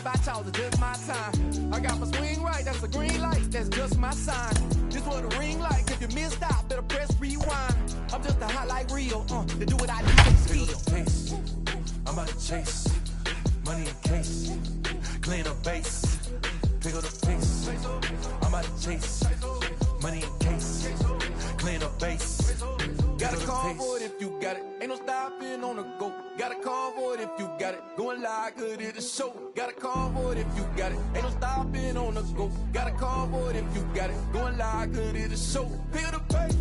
about y'all, it's just my time. I got my swing right, that's a green light, that's just my sign. This what a ring like, if you missed out, better press rewind. I'm just a hot like Rio, to do what I do. Take the pace, I'm about to chase. Money in case, clean up base. Pick up the pace, I'm about to chase. Money in case, clean up base. Got a call for it if you got it. Ain't no stopping on the go. Got a call for it if you got it. Going live, good at the show. Got a call for it if you got it. Ain't no stopping on the go. Got a call for it if you got it. Going live, good at the show. Pick up the pace.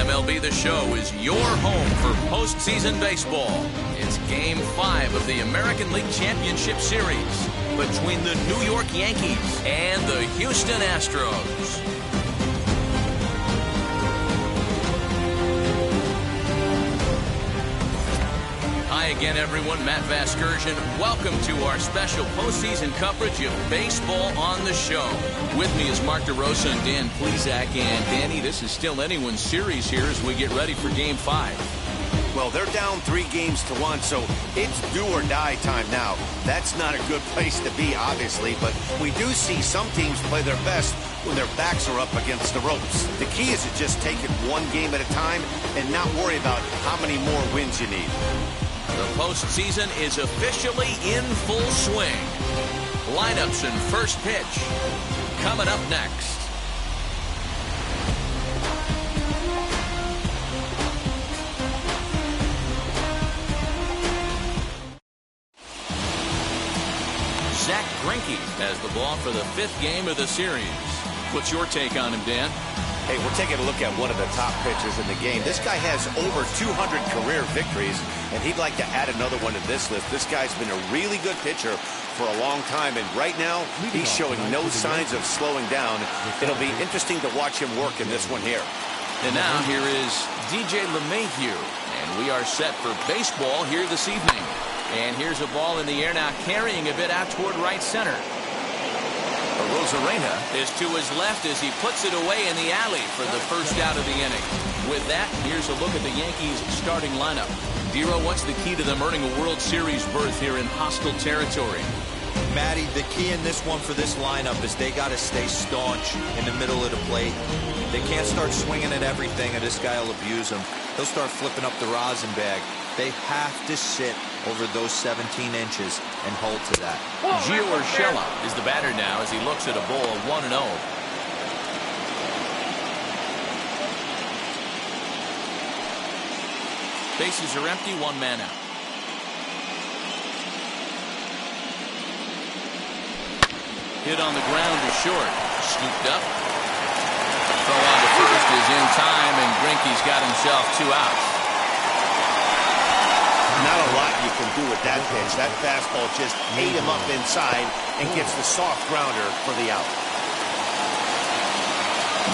MLB The Show is your home for postseason baseball. It's Game 5 of the American League Championship Series between the New York Yankees and the Houston Astros. Hi again, everyone. Matt Vasgersian. Welcome to our special postseason coverage of Baseball on the Show. With me is Mark DeRosa and Dan Plesac. And Danny, this is still anyone's series here as we get ready for Game 5. Well, they're down 3-1, so it's do or die time now. That's not a good place to be, obviously, but we do see some teams play their best when their backs are up against the ropes. The key is to just take it one game at a time and not worry about how many more wins you need. The postseason is officially in full swing. Lineups and first pitch coming up next. Zack Greinke has the ball for the 5th game of the series. What's your take on him, Dan? Hey, we're taking a look at one of the top pitchers in the game. This guy has over 200 career victories, and he'd like to add another one to this list. This guy's been a really good pitcher for a long time, and right now, he's showing no signs of slowing down. It'll be interesting to watch him work in this one here. And now, here is DJ LeMahieu, and we are set for baseball here this evening. And here's a ball in the air now, carrying a bit out toward right center. Rosarena is to his left as he puts it away in the alley for the first out of the inning. With that, here's a look at the Yankees' starting lineup. Dero, what's the key to them earning a World Series berth here in hostile territory? Matty, the key in this one for this lineup is they got to stay staunch in the middle of the plate. They can't start swinging at everything, or this guy will abuse them. He'll start flipping up the rosin bag. They have to sit over those 17 inches and hold to that. Gio Urshela is the batter now as he looks at a ball of 1-0. Bases are empty, 1 man out. Hit on the ground to short. Scooped up. Throw on to first is in time, and Greinke's got himself 2 outs. Not a lot you can do with that pitch. That fastball just ate him up inside and gets the soft grounder for the out.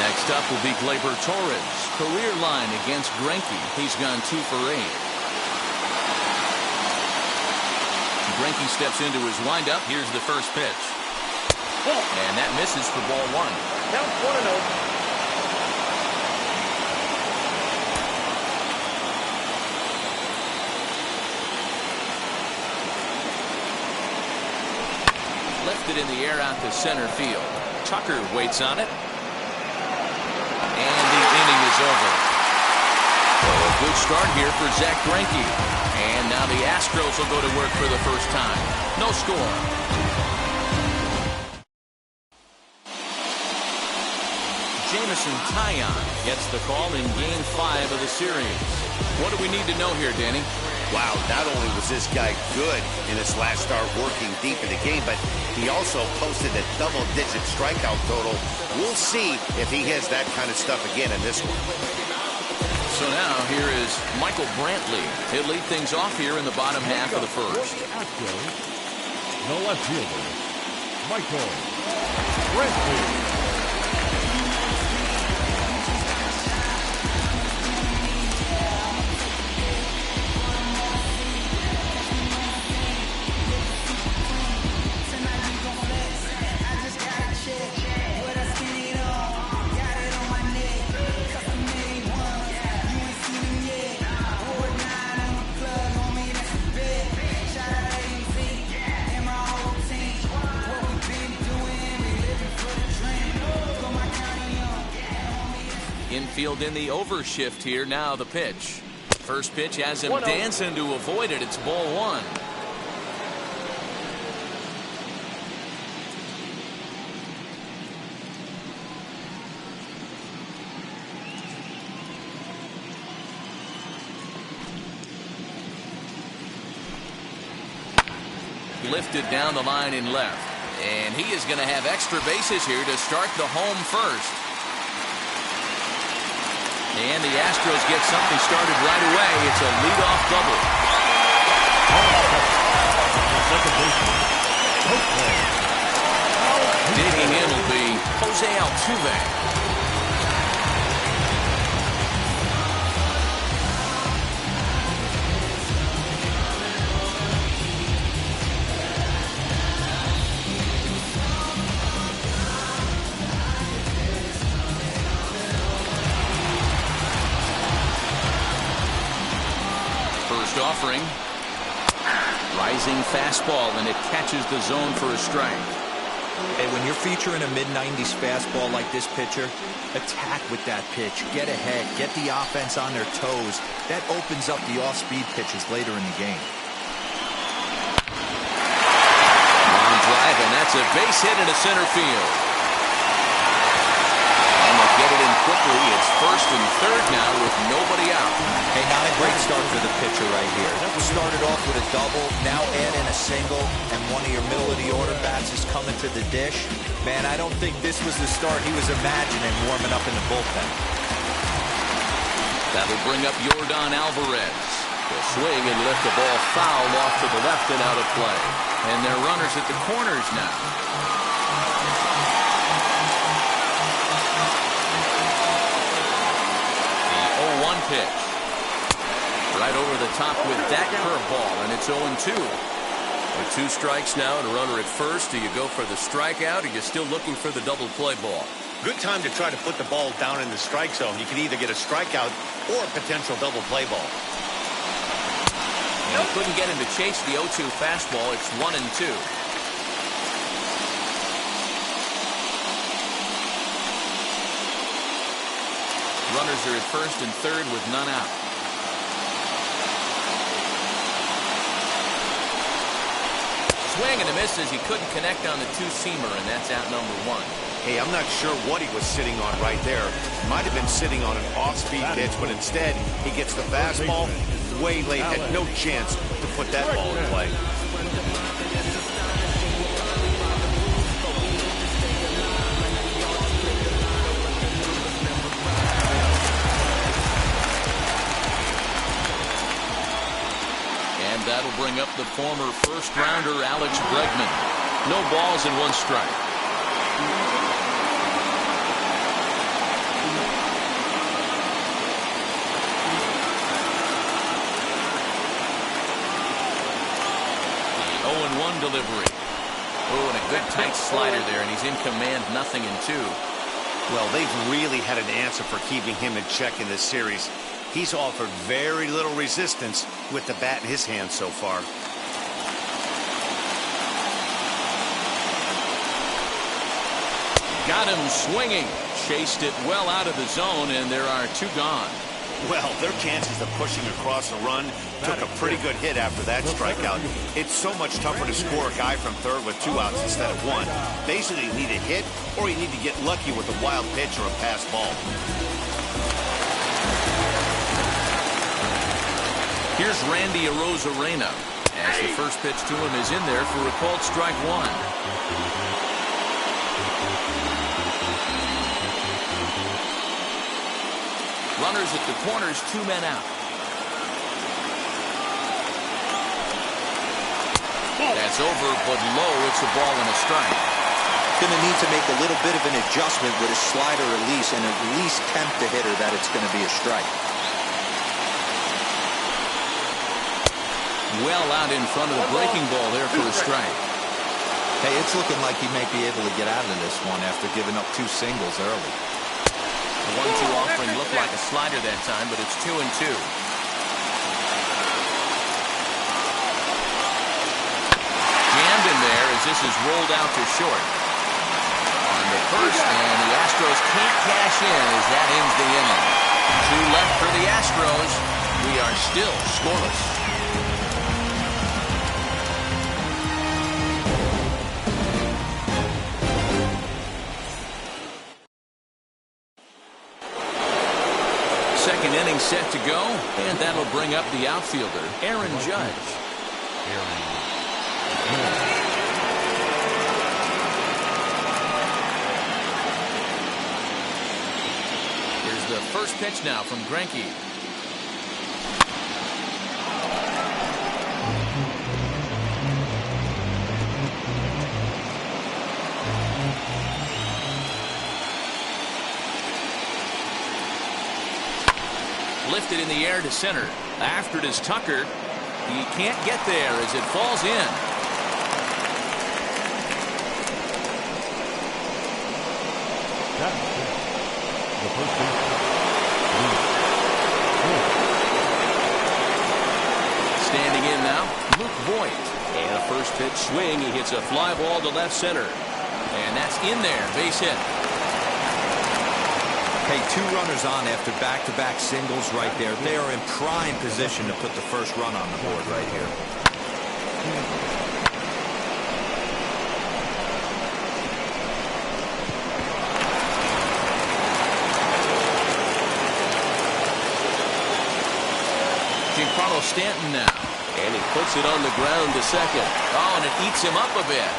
Next up will be Gleyber Torres. Career line against Greinke. He's gone 2 for 8. Greinke steps into his windup. Here's the first pitch. And that misses for ball 1. Count 1-0. Lifted in the air out to center field. Tucker waits on it. And the inning is over. Well, a good start here for Zack Greinke. And now the Astros will go to work for the first time. No score. Jameson Taillon gets the call in Game 5 of the series. What do we need to know here, Danny? Wow, not only was this guy good in his last start working deep in the game, but he also posted a double-digit strikeout total. We'll see if he has that kind of stuff again in this one. So now here is Michael Brantley. He'll lead things off here in the bottom half of the first. The left fielder, Michael Brantley. Infield in the overshift here. Now the pitch. First pitch has him dancing to avoid it. It's ball one. Lifted down the line in left. And he is going to have extra bases here to start the home first. And the Astros get something started right away. It's a leadoff double. Digging in will be Jose Altuve. Offering. Rising fastball, and it catches the zone for a strike. Hey, when you're featuring a mid-90s fastball like this pitcher, attack with that pitch. Get ahead. Get the offense on their toes. That opens up the off-speed pitches later in the game. Long drive, and that's a base hit into center field. And they get it in quickly. It's first and third now with nobody out. Hey, not a great start for the pitcher right here. Started off with a double, now add in a single, and one of your middle-of-the-order bats is coming to the dish. Man, I don't think this was the start he was imagining warming up in the bullpen. That'll bring up Yordan Alvarez. He'll swing and lift the ball foul off to the left and out of play. And they're runners at the corners now. The 0-1 pitch. Right over the top with that curveball, and it's 0-2. With 2 strikes now and a runner at first, do you go for the strikeout, or are you still looking for the double play ball? Good time to try to put the ball down in the strike zone. You can either get a strikeout or a potential double play ball. And he couldn't get him to chase the 0-2 fastball. It's 1-2. Runners are at first and third with none out. Swing and a miss as he couldn't connect on the two-seamer, and that's out number 1. Hey, I'm not sure what he was sitting on right there. Might have been sitting on an off-speed pitch, but instead he gets the fastball way late. Had no chance to put that ball in play. That'll bring up the former first-rounder Alex Bregman. No balls and 1 strike. The 0-1 delivery. Oh, and a good tight slider there, and he's in command, 0-2. Well, they've really had an answer for keeping him in check in this series. He's offered very little resistance with the bat in his hand so far. Got him swinging. Chased it well out of the zone, and there are 2 gone. Well, their chances of pushing across a run took a pretty good hit after that strikeout. It's so much tougher to score a guy from third with 2 outs instead of 1. Basically, you need a hit, or you need to get lucky with a wild pitch or a pass ball. Here's Randy Arozarena as the first pitch to him is in there for a called strike 1. Runners at the corners, 2 men out. That's over, but low. It's a ball and a strike. Going to need to make a little bit of an adjustment with his slider release and at least tempt the hitter that it's going to be a strike. Well out in front of the breaking ball there for a strike. Hey, it's looking like he may be able to get out of this one after giving up 2 singles early. The 1-2 offering looked like a slider that time, but it's 2-2. Jammed in there as this is rolled out to short. On to first, and the Astros can't cash in as that ends the inning. 2 left for the Astros. We are still scoreless. Second inning set to go, and that'll bring up the outfielder, Aaron Judge. Here's the first pitch now from Greinke. Lifted in the air to center. After it is Tucker. He can't get there as it falls in. Standing in now, Luke Voit. And a first pitch swing. He hits a fly ball to left center. And that's in there. Base hit. Hey, 2 runners on after back-to-back singles right there. They are in prime position to put the first run on the board right here. Giancarlo Stanton now. And he puts it on the ground to second. Oh, and it eats him up a bit.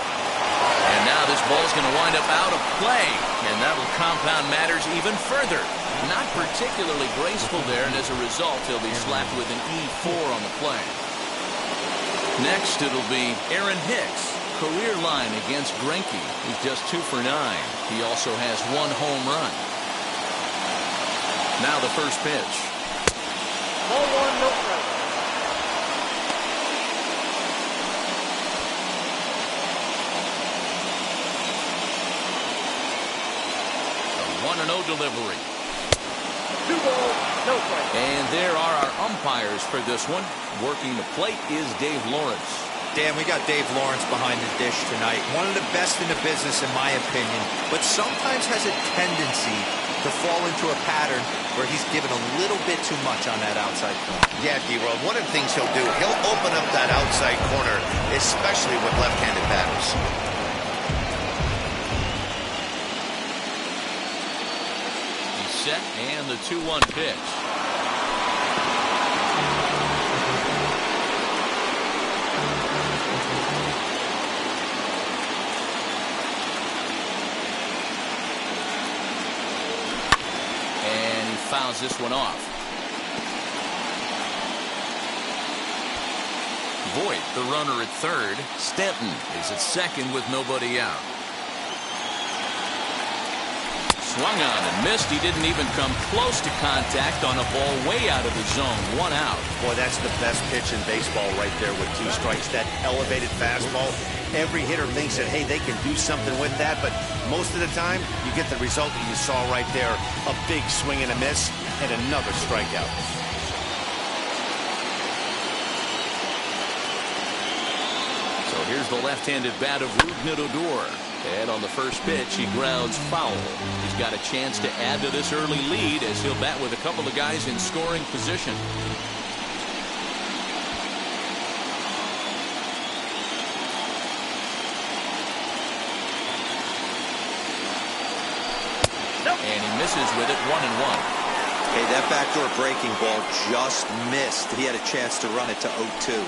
And now this ball's going to wind up out of play, and that will compound matters even further. Not particularly graceful there, and as a result, he'll be slapped with an E4 on the play. Next, it'll be Aaron Hicks. Career line against Greinke. He's just 2 for 9. He also has 1 home run. Now the first pitch. Ball 1, no strike. 1-0 delivery. 2 balls, no strike. And there are our umpires for this one. Working the plate is Dave Lawrence. Dan, we got Dave Lawrence behind the dish tonight. One of the best in the business, in my opinion, but sometimes has a tendency to fall into a pattern where he's given a little bit too much on that outside corner. Yeah, D-Roll, one of the things he'll do, he'll open up that outside corner, especially with left-handed batters. Set and the 2-1 pitch. And he fouls this one off. Voit, the runner at third. Stanton is at second with nobody out. Swung on and missed. He didn't even come close to contact on a ball way out of the zone. 1 out. Boy, that's the best pitch in baseball right there with 2 strikes. That elevated fastball. Every hitter thinks that, hey, they can do something with that, but most of the time, you get the result that you saw right there. A big swing and a miss, and another strikeout. So here's the left-handed bat of Rougned Odor. And on the first pitch, he grounds foul. He's got a chance to add to this early lead as he'll bat with a couple of guys in scoring position. And he misses with it, 1-1. Hey, that backdoor breaking ball just missed. He had a chance to run it to 0-2.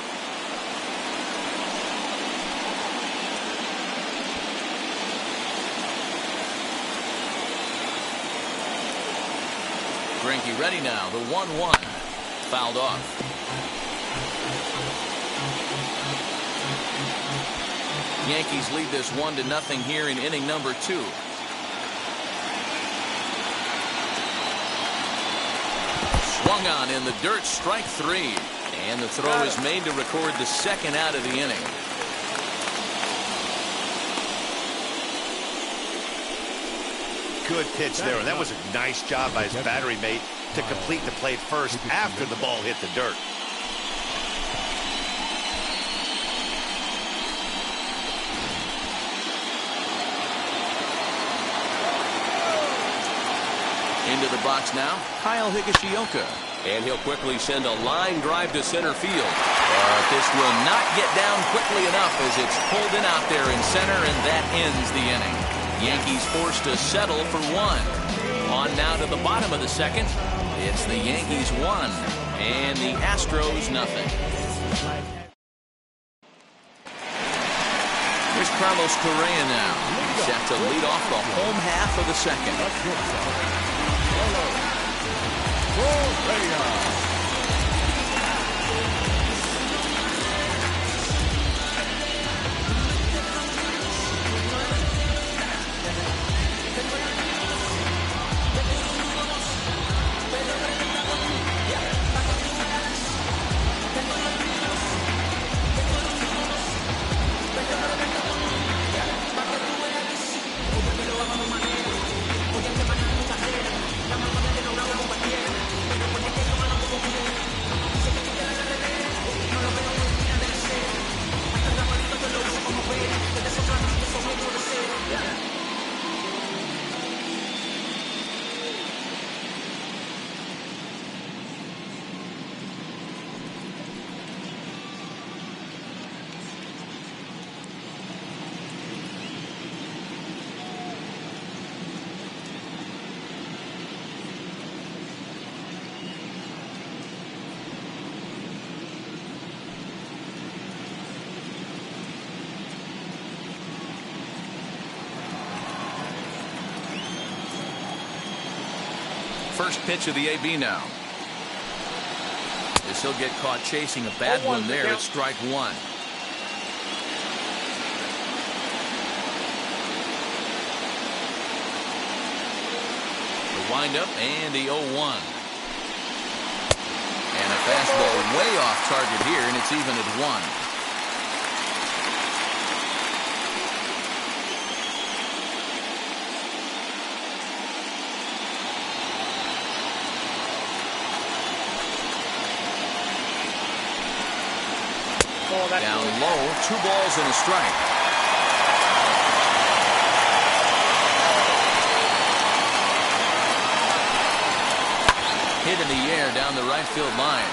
Greinke ready now. The 1-1. Fouled off. Yankees lead this 1-0 here in inning number 2. Swung on in the dirt, strike 3. And the throw is made to record the second out of the inning. Good pitch there, and that was a nice job by his battery mate to complete the play first after the ball hit the dirt. Into the box now, Kyle Higashioka. And he'll quickly send a line drive to center field. But this will not get down quickly enough as it's pulled in out there in center, and that ends the inning. Yankees forced to settle for one. On now to the bottom of the second. It's the Yankees 1 and the Astros nothing. Here's Carlos Correa now. He's set to lead off the home half of the second. Correa. First pitch of the AB now. As he'll get caught chasing a bad one there at strike one. The windup and the 0-1. And a fastball way off target here, and it's even at 1. Down low, 2 balls and a strike. Hit in the air down the right field line.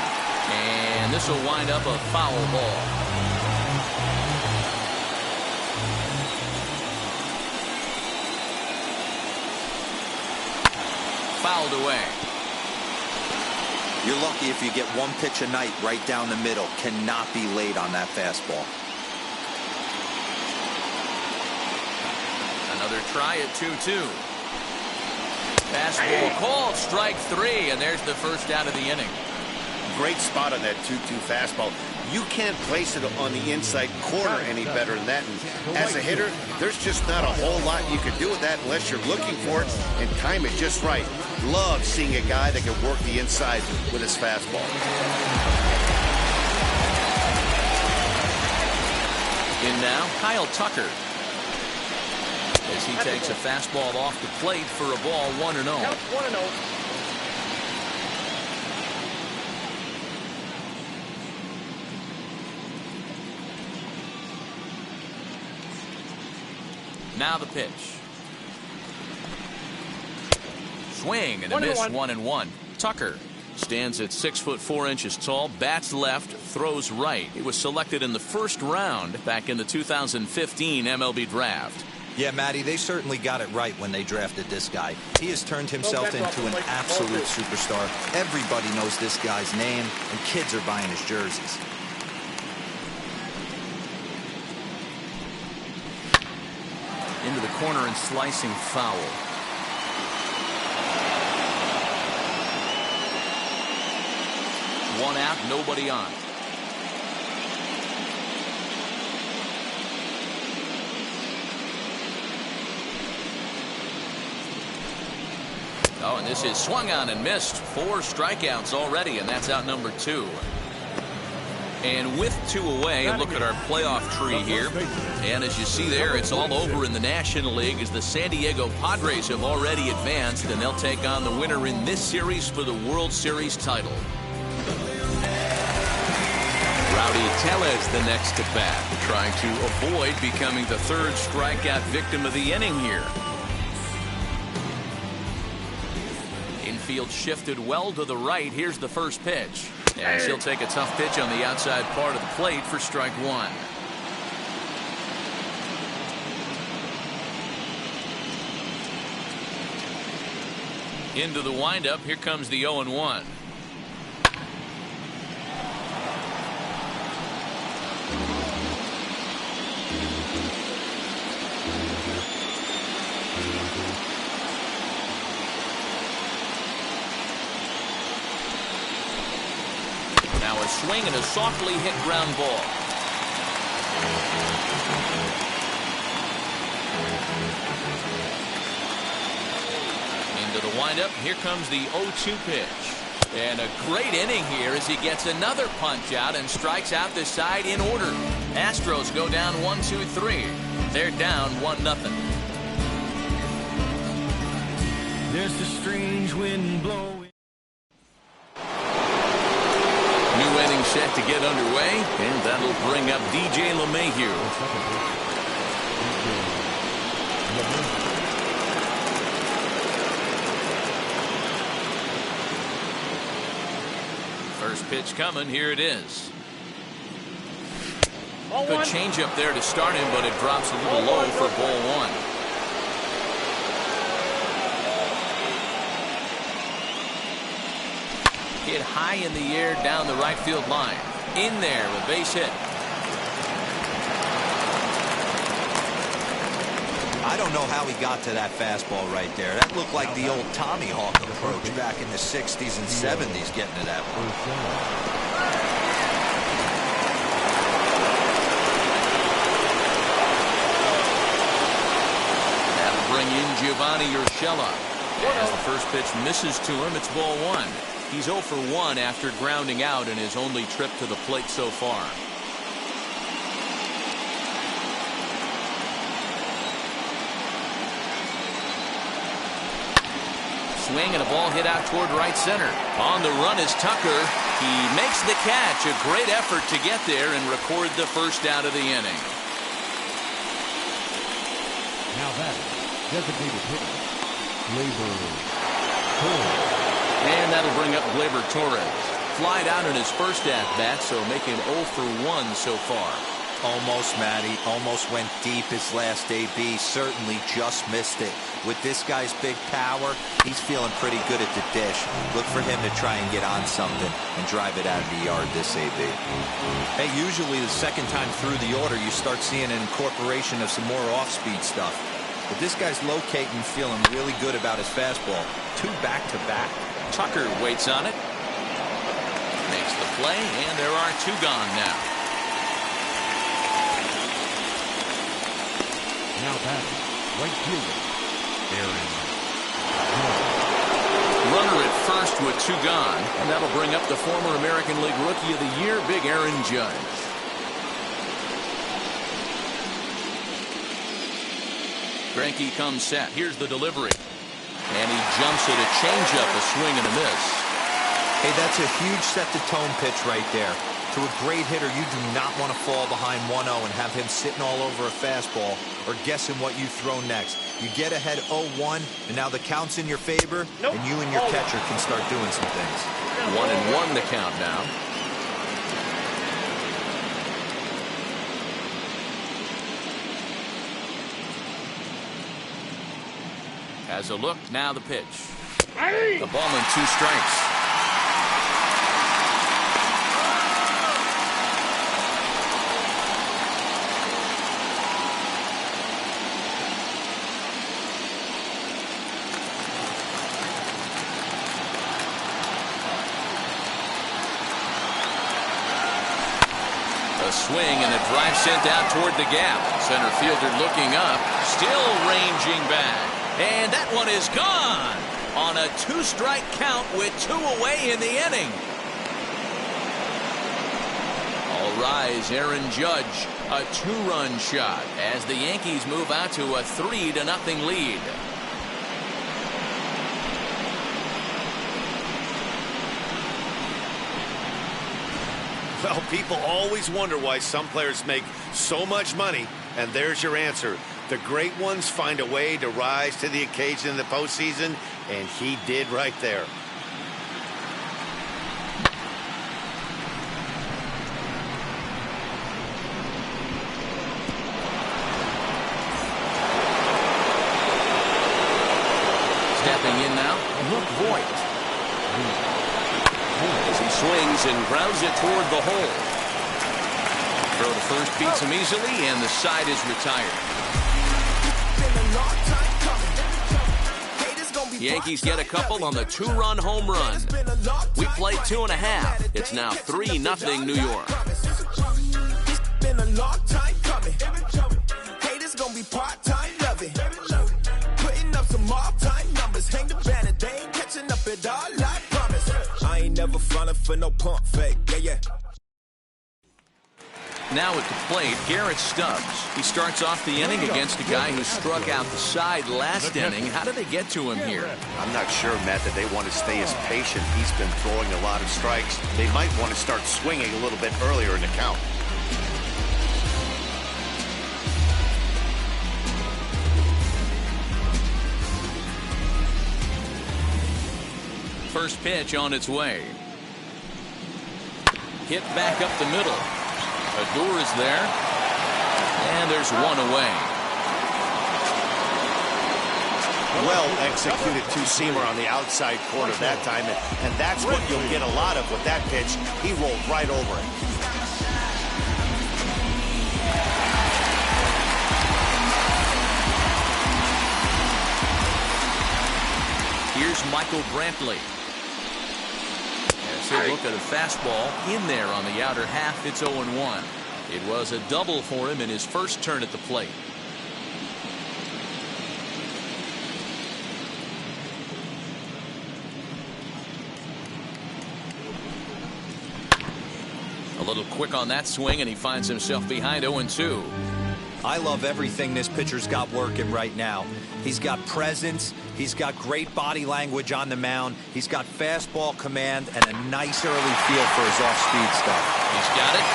And this will wind up a foul ball. Fouled away. You're lucky if you get one pitch a night right down the middle. Cannot be late on that fastball. Another try at 2-2. Fastball called, strike 3, and there's the first out of the inning. Great spot on that 2-2 fastball. You can't place it on the inside corner any better than that. And as a hitter, there's just not a whole lot you can do with that unless you're looking for it and time it just right. Love seeing a guy that can work the inside with his fastball. In now, Kyle Tucker. As he takes a fastball off the plate for a ball 1-0. 1-0. Now the pitch. Swing and a miss, 1-1. Tucker stands at 6'4" tall, bats left, throws right. He was selected in the first round back in the 2015 MLB draft. Yeah, Matty, they certainly got it right when they drafted this guy. He has turned himself into an absolute superstar. Everybody knows this guy's name, and kids are buying his jerseys. Into the corner and slicing foul. One out, nobody on. Oh, and this is swung on and missed. 4 strikeouts already, and that's out number 2. And with 2 away, look at our playoff tree here. And as you see there, it's all over in the National League as the San Diego Padres have already advanced, and they'll take on the winner in this series for the World Series title. Rowdy Tellez the next to bat, trying to avoid becoming the 3rd strikeout victim of the inning here. Infield shifted well to the right. Here's the first pitch. And she'll take a tough pitch on the outside part of the plate for strike one. Into the windup. Here comes the 0-1. Now a swing and a softly hit ground ball. Into the windup. Here comes the 0-2 pitch. And a great inning here as he gets another punch out and strikes out this side in order. Astros go down 1-2-3. They're down 1-0. There's a strange wind blowing. New inning set to get underway, and that'll bring up DJ LeMahieu. First pitch coming. Here it is. Good changeup there to start him, but it drops a little low for ball one. Hit high in the air down the right field line. In there, a base hit. I don't know how he got to that fastball right there. That looked like the old Tommy Hawk approach back in the 60s and 70s getting to that one. That'll bring in Giovanni Urshela. As the first pitch misses to him, it's ball one. He's 0 for 1 after grounding out in his only trip to the plate so far. Swing and a ball hit out toward right center. On the run is Tucker. He makes the catch. A great effort to get there and record the first out of the inning. Now that designated hitter, Gleyber Torres. And that'll bring up Gleyber Torres. Flied out in his first at-bat, so making 0 for 1 so far. Almost, Matty. Almost went deep his last AB. Certainly just missed it. With this guy's big power, he's feeling pretty good at the dish. Look for him to try and get on something and drive it out of the yard this AB. Hey, usually the second time through the order, you start seeing an incorporation of some more off-speed stuff. But this guy's locating, feeling really good about his fastball. 2 back-to-back. Tucker waits on it. Makes the play, and there are 2 gone now. Now back, right fielder, Aaron Judge. Runner at first with 2 gone, and that'll bring up the former American League Rookie of the Year, Big Aaron Judge. Greinke comes set. Here's the delivery. And he jumps at a changeup, a swing and a miss. Hey, that's a huge set-the-tone pitch right there. To a great hitter, you do not want to fall behind 1-0 and have him sitting all over a fastball or guessing what you throw next. You get ahead 0-1, and now the count's in your favor, and you and your catcher can start doing some things. 1-1 the count now. Has a look, now the pitch. The ball and 2 strikes. Swing and a drive sent out toward the gap. Center fielder looking up, still ranging back. And that one is gone on a 2-strike count with 2 away in the inning. All rise, Aaron Judge, a 2-run shot as the Yankees move out to a 3-0 lead. Well, people always wonder why some players make so much money, and there's your answer. The great ones find a way to rise to the occasion in the postseason, And he did right there. Stepping in now, Luke Voigt. As he swings and grounds it toward the hole. Throw to first beats him easily, and the side is retired. Yankees get a couple on the 2-run home run. We played 2.5. It's now 3-0 New York. Been a long time coming. Haters gonna be part-time loving. Putting up some all-time numbers. Hang the banner, they ain't catching up at all, I promise. I ain't never frontin' for no pump fake. Yeah. Now at the plate, Garrett Stubbs. He starts off the inning against a guy who struck out the side last inning. How did they get to him here? I'm not sure, Matt, that they want to stay as patient. He's been throwing a lot of strikes. They might want to start swinging a little bit earlier in the count. First pitch on its way. Hit back up the middle. Odor is there. And there's one away. Well executed two-seamer on the outside corner that time. And that's what you'll get a lot of with that pitch. He rolled right over it. Here's Michael Brantley. As he look at a fastball in there on the outer half, it's 0-1. It was a double for him in his first turn at the plate. A little quick on that swing, and he finds himself behind 0-2. I love everything this pitcher's got working right now. He's got presence. He's got great body language on the mound. He's got fastball command and a nice early feel for his off-speed stuff. He's got it.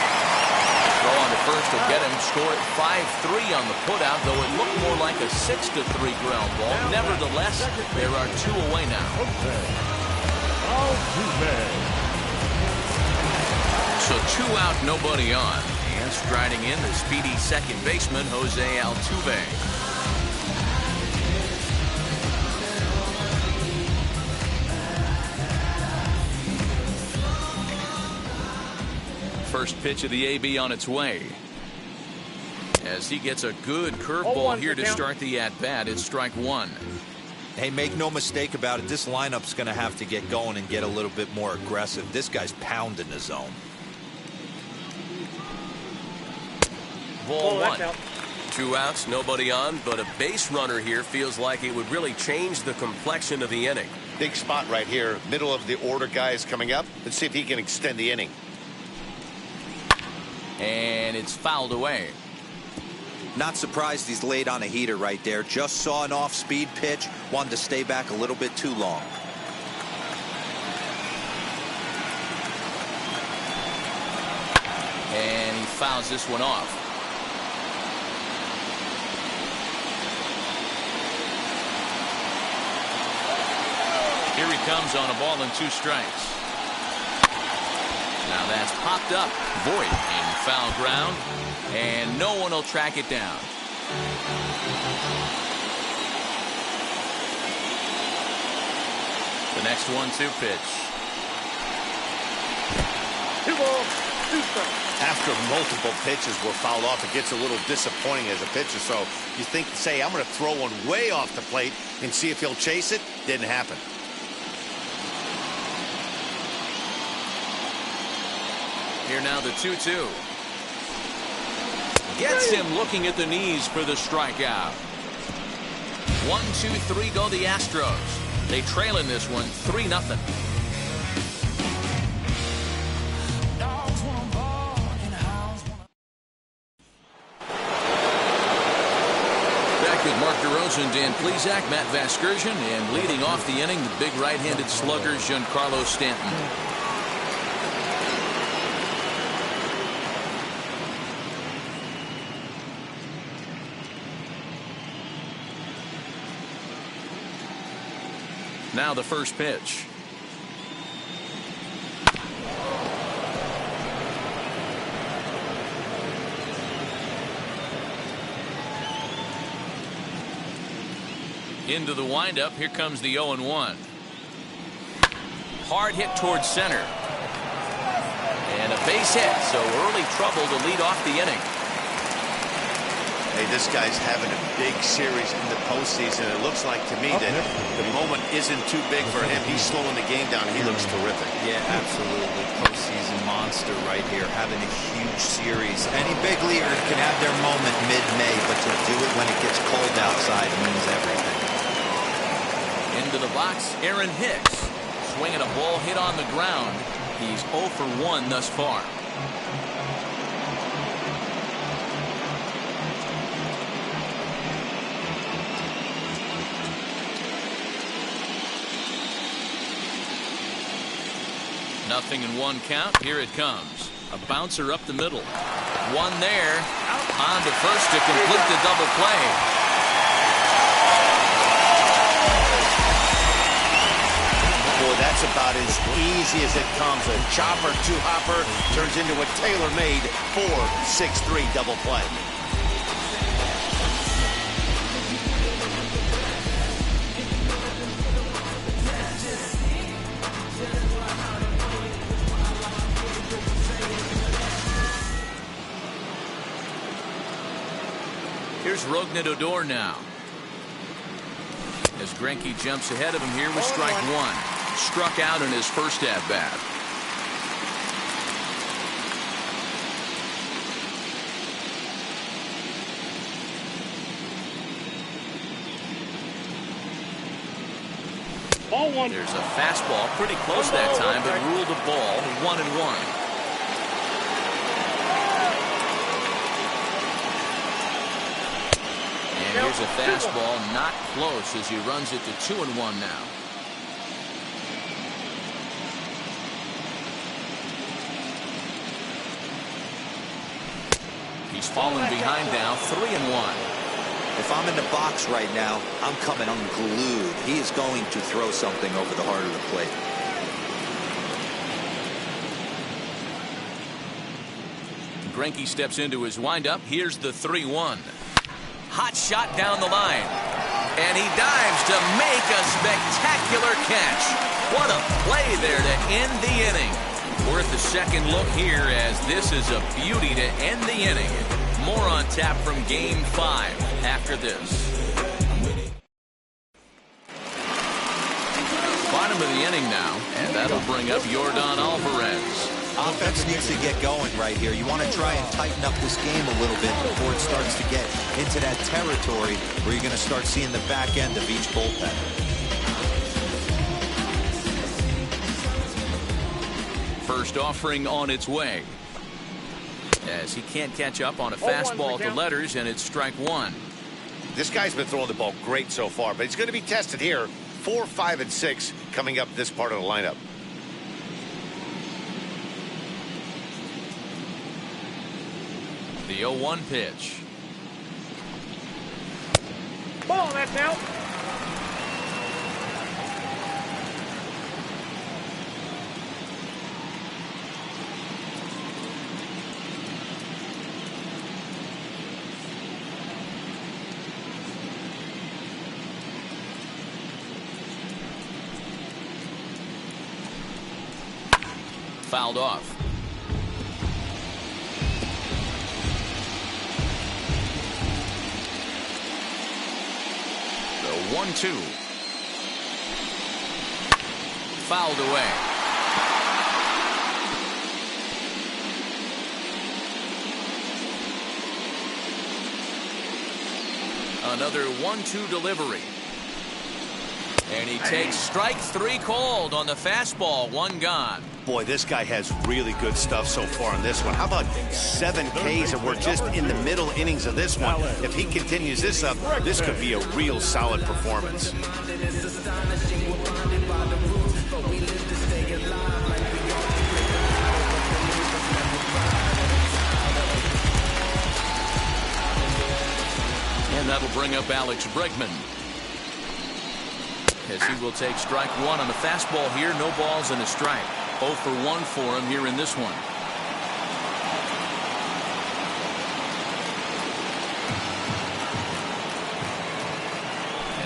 Throw on to first will get him. Score at 5-3 on the putout, though it looked more like a 6-3 ground ball. Nevertheless, there are 2 away now. So 2 out, nobody on. And striding in, the speedy second baseman, Jose Altuve. First pitch of the AB on its way. As he gets a good curveball here to start the at-bat, it's strike 1. Hey, make no mistake about it, this lineup's going to have to get going and get a little bit more aggressive. This guy's pounding the zone. Ball 1. 2 outs, nobody on, but a base runner here feels like it would really change the complexion of the inning. Big spot right here. Middle of the order guys coming up. Let's see if he can extend the inning. And it's fouled away. Not surprised he's laid on a heater right there. Just saw an off-speed pitch. Wanted to stay back a little bit too long. And he fouls this one off. Here he comes on a ball and 2 strikes. Now that's popped up. Voigt in foul ground. And no one will track it down. The next 1-2 pitch. 2 balls, 2 strikes. After multiple pitches were fouled off, it gets a little disappointing as a pitcher. So you think, say, I'm going to throw one way off the plate and see if he'll chase it. Didn't happen. Here now the 2-2. Gets him looking at the knees for the strikeout. 1-2-3 go the Astros. They trail in this one 3-0. Back with Mark DeRosa, Dan Plesac, Matt Vasgersian, and leading off the inning, the big right-handed slugger, Giancarlo Stanton. Now the first pitch. Into the windup. Here comes the 0-1. Hard hit towards center. And a base hit, so early trouble to lead off the inning. Hey, this guy's having a big series in the postseason. It looks like to me that the moment isn't too big for him. He's slowing the game down. He looks terrific. Yeah, absolutely. Postseason monster right here, having a huge series. Any big leaguer can have their moment mid-May, but to do it when it gets cold outside means everything. Into the box, Aaron Hicks. Swinging a ball hit on the ground. He's 0 for 1 thus far. Nothing in 1 count. Here it comes. A bouncer up the middle. One there. On to first to complete the double play. Boy, that's about as easy as it comes. A chopper, two-hopper turns into a tailor-made 4-6-3 double play. Here's Rougned Odor now. As Greinke jumps ahead of him here with strike 1. Struck out in his first at-bat. Ball 1. There's a fastball pretty close that time, but ruled a ball 1-1. And here's a fastball not close as he runs it to 2-1 now. He's fallen behind now, 3-1. If I'm in the box right now, I'm coming unglued. He is going to throw something over the heart of the plate. Greinke steps into his windup. Here's the 3-1. Hot shot down the line. And he dives to make a spectacular catch. What a play there to end the inning. Worth a second look here as this is a beauty to end the inning. More on tap from Game 5 after this. Bottom of the inning now, and that'll bring up Yordan Alvarez. Offense needs to get going right here. You want to try and tighten up this game a little bit before it starts to get into that territory where you're going to start seeing the back end of each bullpen. First offering on its way. As he can't catch up on a fastball at the letters, and it's strike 1. This guy's been throwing the ball great so far, but he's going to be tested here. 4, 5, and 6 coming up this part of the lineup. The 0-1 pitch. Ball, that's out. Fouled off. The 1-2. Fouled away. Another 1-2 delivery. And he takes strike 3 called on the fastball. 1 gone. Boy, this guy has really good stuff so far on this one. How about 7 Ks, and we're just in the middle innings of this one. If he continues this up, this could be a real solid performance. And that'll bring up Alex Bregman. as he will take strike one on the fastball here. No balls and a strike. 0 for 1 for him here in this one.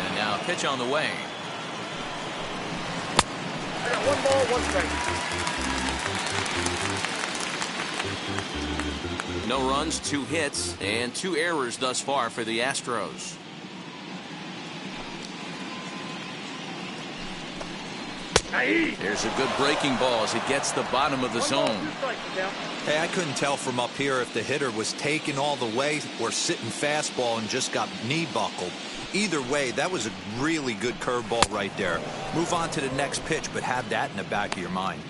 And now a pitch on the way. I got 1 ball, 1 strike. No runs, 2 hits, and 2 errors thus far for the Astros. There's a good breaking ball as it gets the bottom of the zone. Hey, I couldn't tell from up here if the hitter was taking all the way or sitting fastball and just got knee buckled. Either way, that was a really good curveball right there. Move on to the next pitch, but have that in the back of your mind.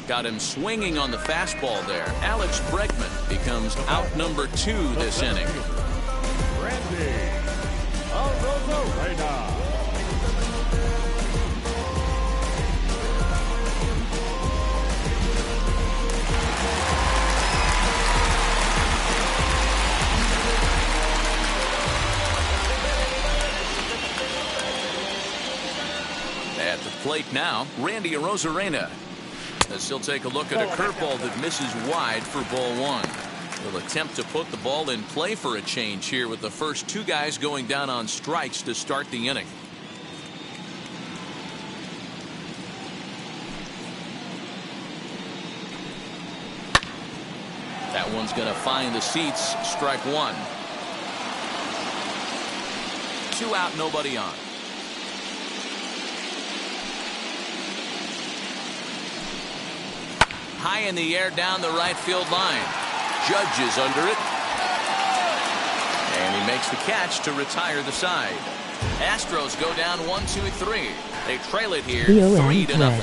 Got him swinging on the fastball there. Alex Bregman becomes out number 2 this inning. Randy Arozarena. At the plate now, Randy Arozarena. As he'll take a look at a curveball that misses wide for ball 1. He'll attempt to put the ball in play for a change here with the first 2 guys going down on strikes to start the inning. That one's going to find the seats. Strike 1. 2 out, nobody on. High in the air down the right field line. Judge is under it. And he makes the catch to retire the side. Astros go down 1-2-3. They trail it here 3-0.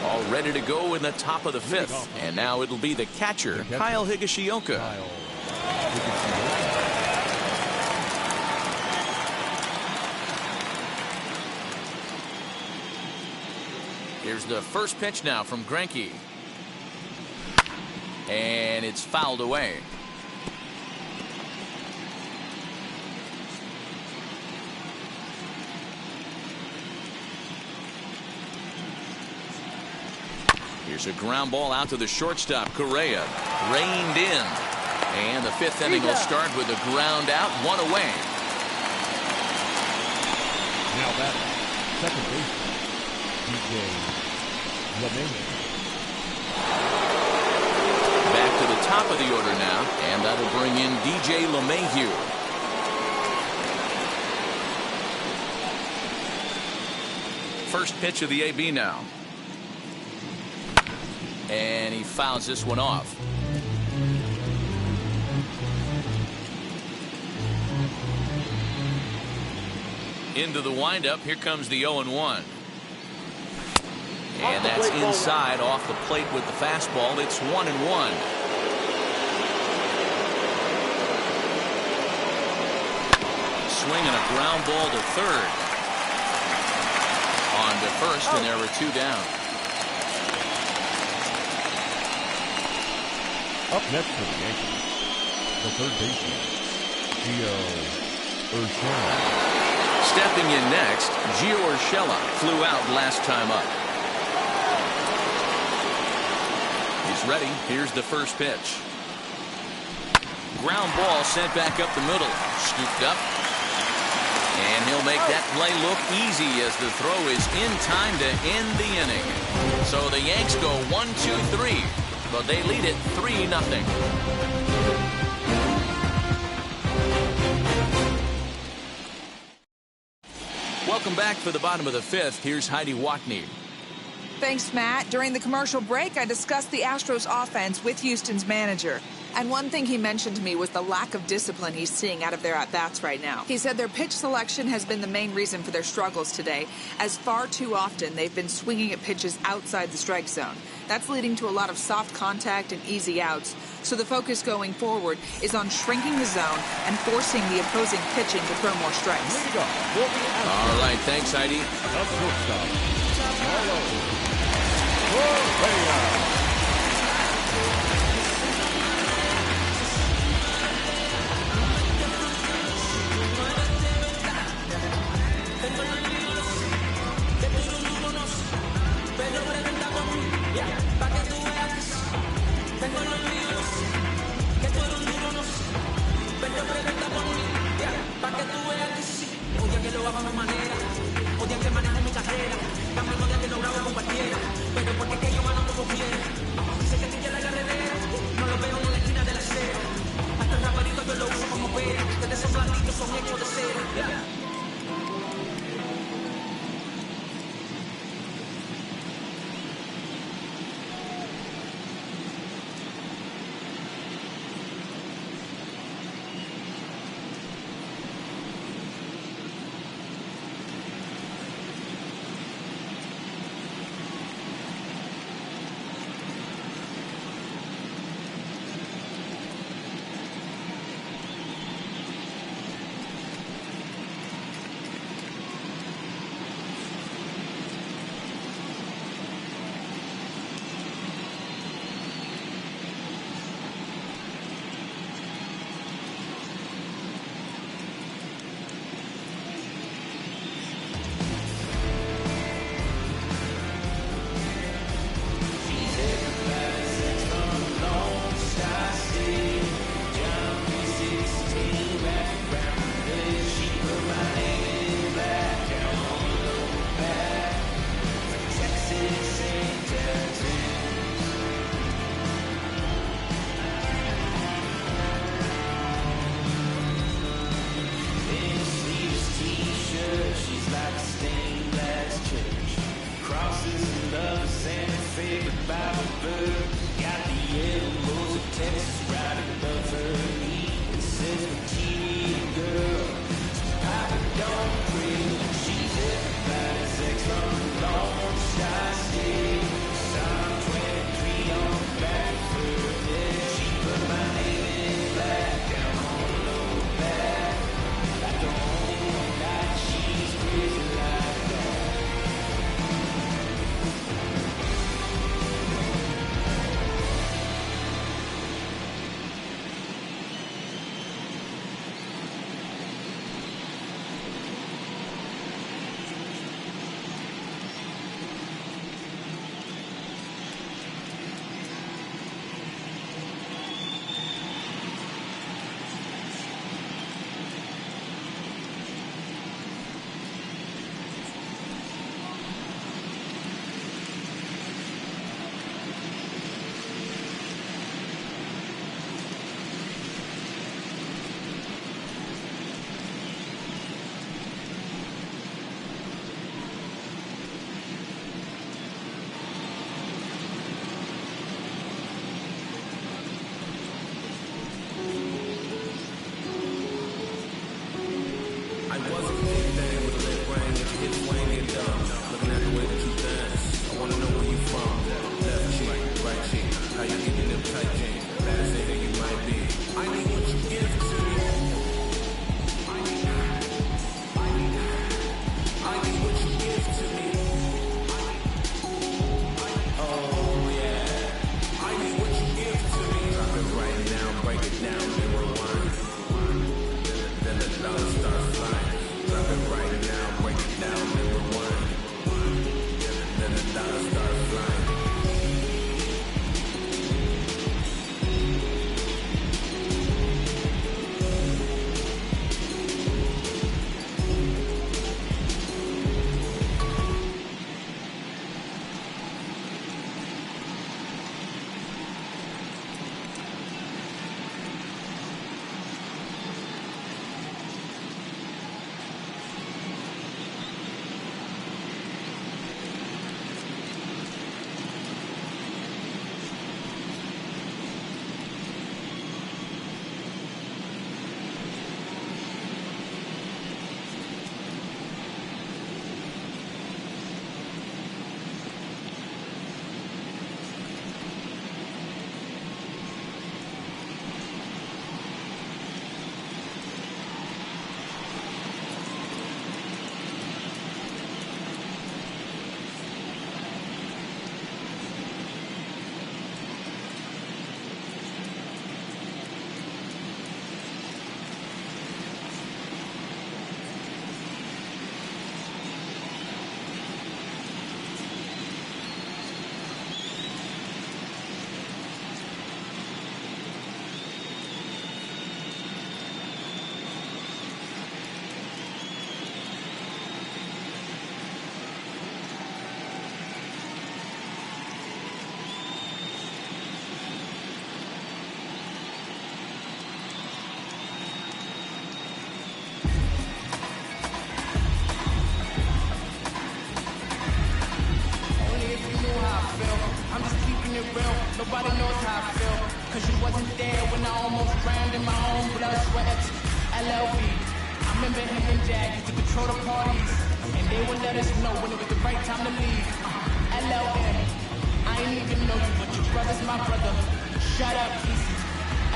All ready to go in the top of the 5th. And now it'll be the catcher, Kyle Higashioka. Here's the first pitch now from Greinke. And it's fouled away. Here's a ground ball out to the shortstop. Correa reined in. And the 5th inning will start with a ground out, 1 away. Now that second baseman, DJ LeMahieu. Back to the top of the order now, and that'll bring in DJ LeMahieu. First pitch of the AB now. And he fouls this one off. Into the windup. Here comes the 0-1. And that's inside off the plate with the fastball. It's 1-1. Swinging a ground ball to third. On to first, and there were 2 down. Up next for the Yankees, the third baseman, Gio Urshela. Stepping in next, Gio Urshela flew out last time up. He's ready. Here's the first pitch. Ground ball sent back up the middle. Scooped up. And he'll make that play look easy as the throw is in time to end the inning. So the Yanks go 1-2-3, but they lead it 3-0. Welcome back for the bottom of the 5th. Here's Heidi Watney. Thanks, Matt. During the commercial break, I discussed the Astros offense with Houston's manager. And one thing he mentioned to me was the lack of discipline he's seeing out of their at-bats right now. He said their pitch selection has been the main reason for their struggles today, as far too often they've been swinging at pitches outside the strike zone. That's leading to a lot of soft contact and easy outs. So the focus going forward is on shrinking the zone and forcing the opposing pitching to throw more strikes. All right, thanks, Heidi. LLB. I remember him and Jack used to control the parties, and they would let us know when it was the right time to leave. LLM, I ain't even know you, but your brother's my brother. Shut up, Casey.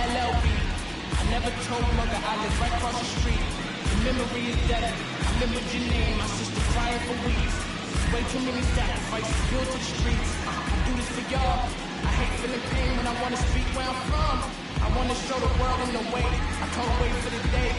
LLB, I never told mother I live right across the street. The memory is dead. I remembered your name, my sister crying for weeks. Way too many sacrifices built to the streets. I do this for y'all. I hate feeling pain when I want to speak where I'm from. I want to show the world in the way. I can't wait for the day.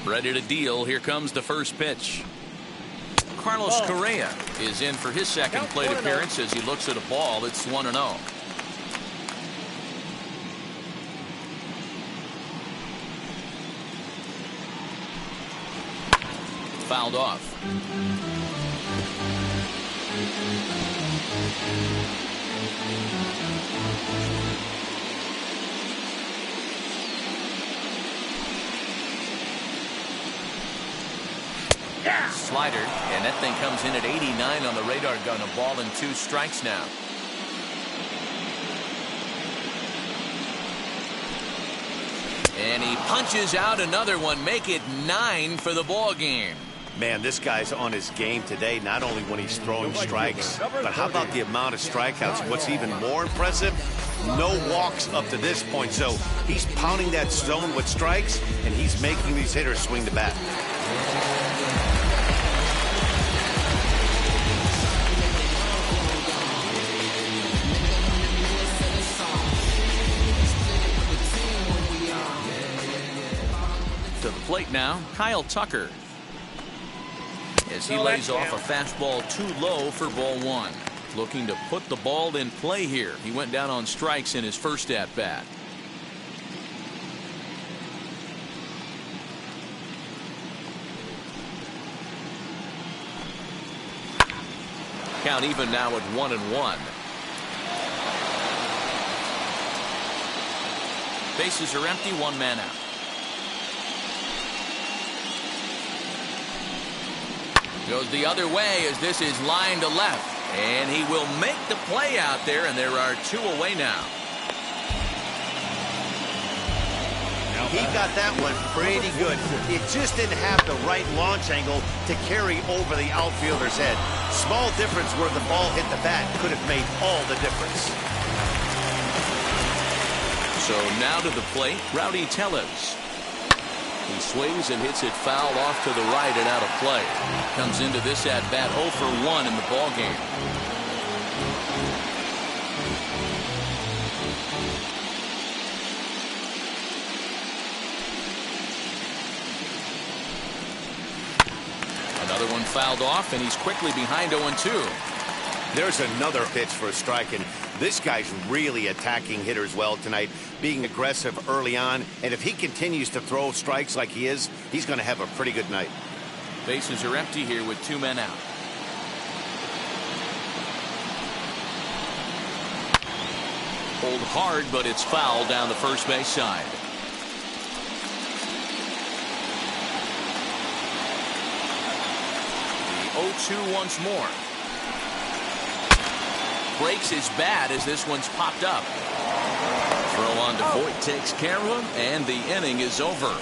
Ready to deal. Here comes the first pitch. Carlos Correa is in for his second plate appearance as he looks at a ball. It's 1-0. Fouled off. Slider, and that thing comes in at 89 on the radar gun. A ball and 2 strikes now. And he punches out another one, make it 9 for the ball game. Man, this guy's on his game today, not only when he's throwing strikes, but how about the amount of strikeouts? What's even more impressive, no walks up to this point. So he's pounding that zone with strikes, and he's making these hitters swing the bat. To the plate now, Kyle Tucker. As he lays off a fastball too low for ball 1. Looking to put the ball in play here. He went down on strikes in his first at bat. Count even now at 1-1. Bases are empty, 1 man out. Goes the other way as this is line to left. And he will make the play out there, and there are 2 away now. He got that one pretty good. It just didn't have the right launch angle to carry over the outfielder's head. Small difference where the ball hit the bat could have made all the difference. So now to the plate, Rowdy Tellez. He swings and hits it foul off to the right and out of play. Comes into this at bat 0 for 1 in the ball game. Another one fouled off, and he's quickly behind 0-2. There's another pitch for a strike, and this guy's really attacking hitters well tonight, being aggressive early on, and if he continues to throw strikes like he is, he's going to have a pretty good night. Bases are empty here with 2 men out. Hold hard, but it's foul down the first base side. The 0-2 once more. breaks his bat as this one's popped up. Throw on to Voit takes care of him, and the inning is over.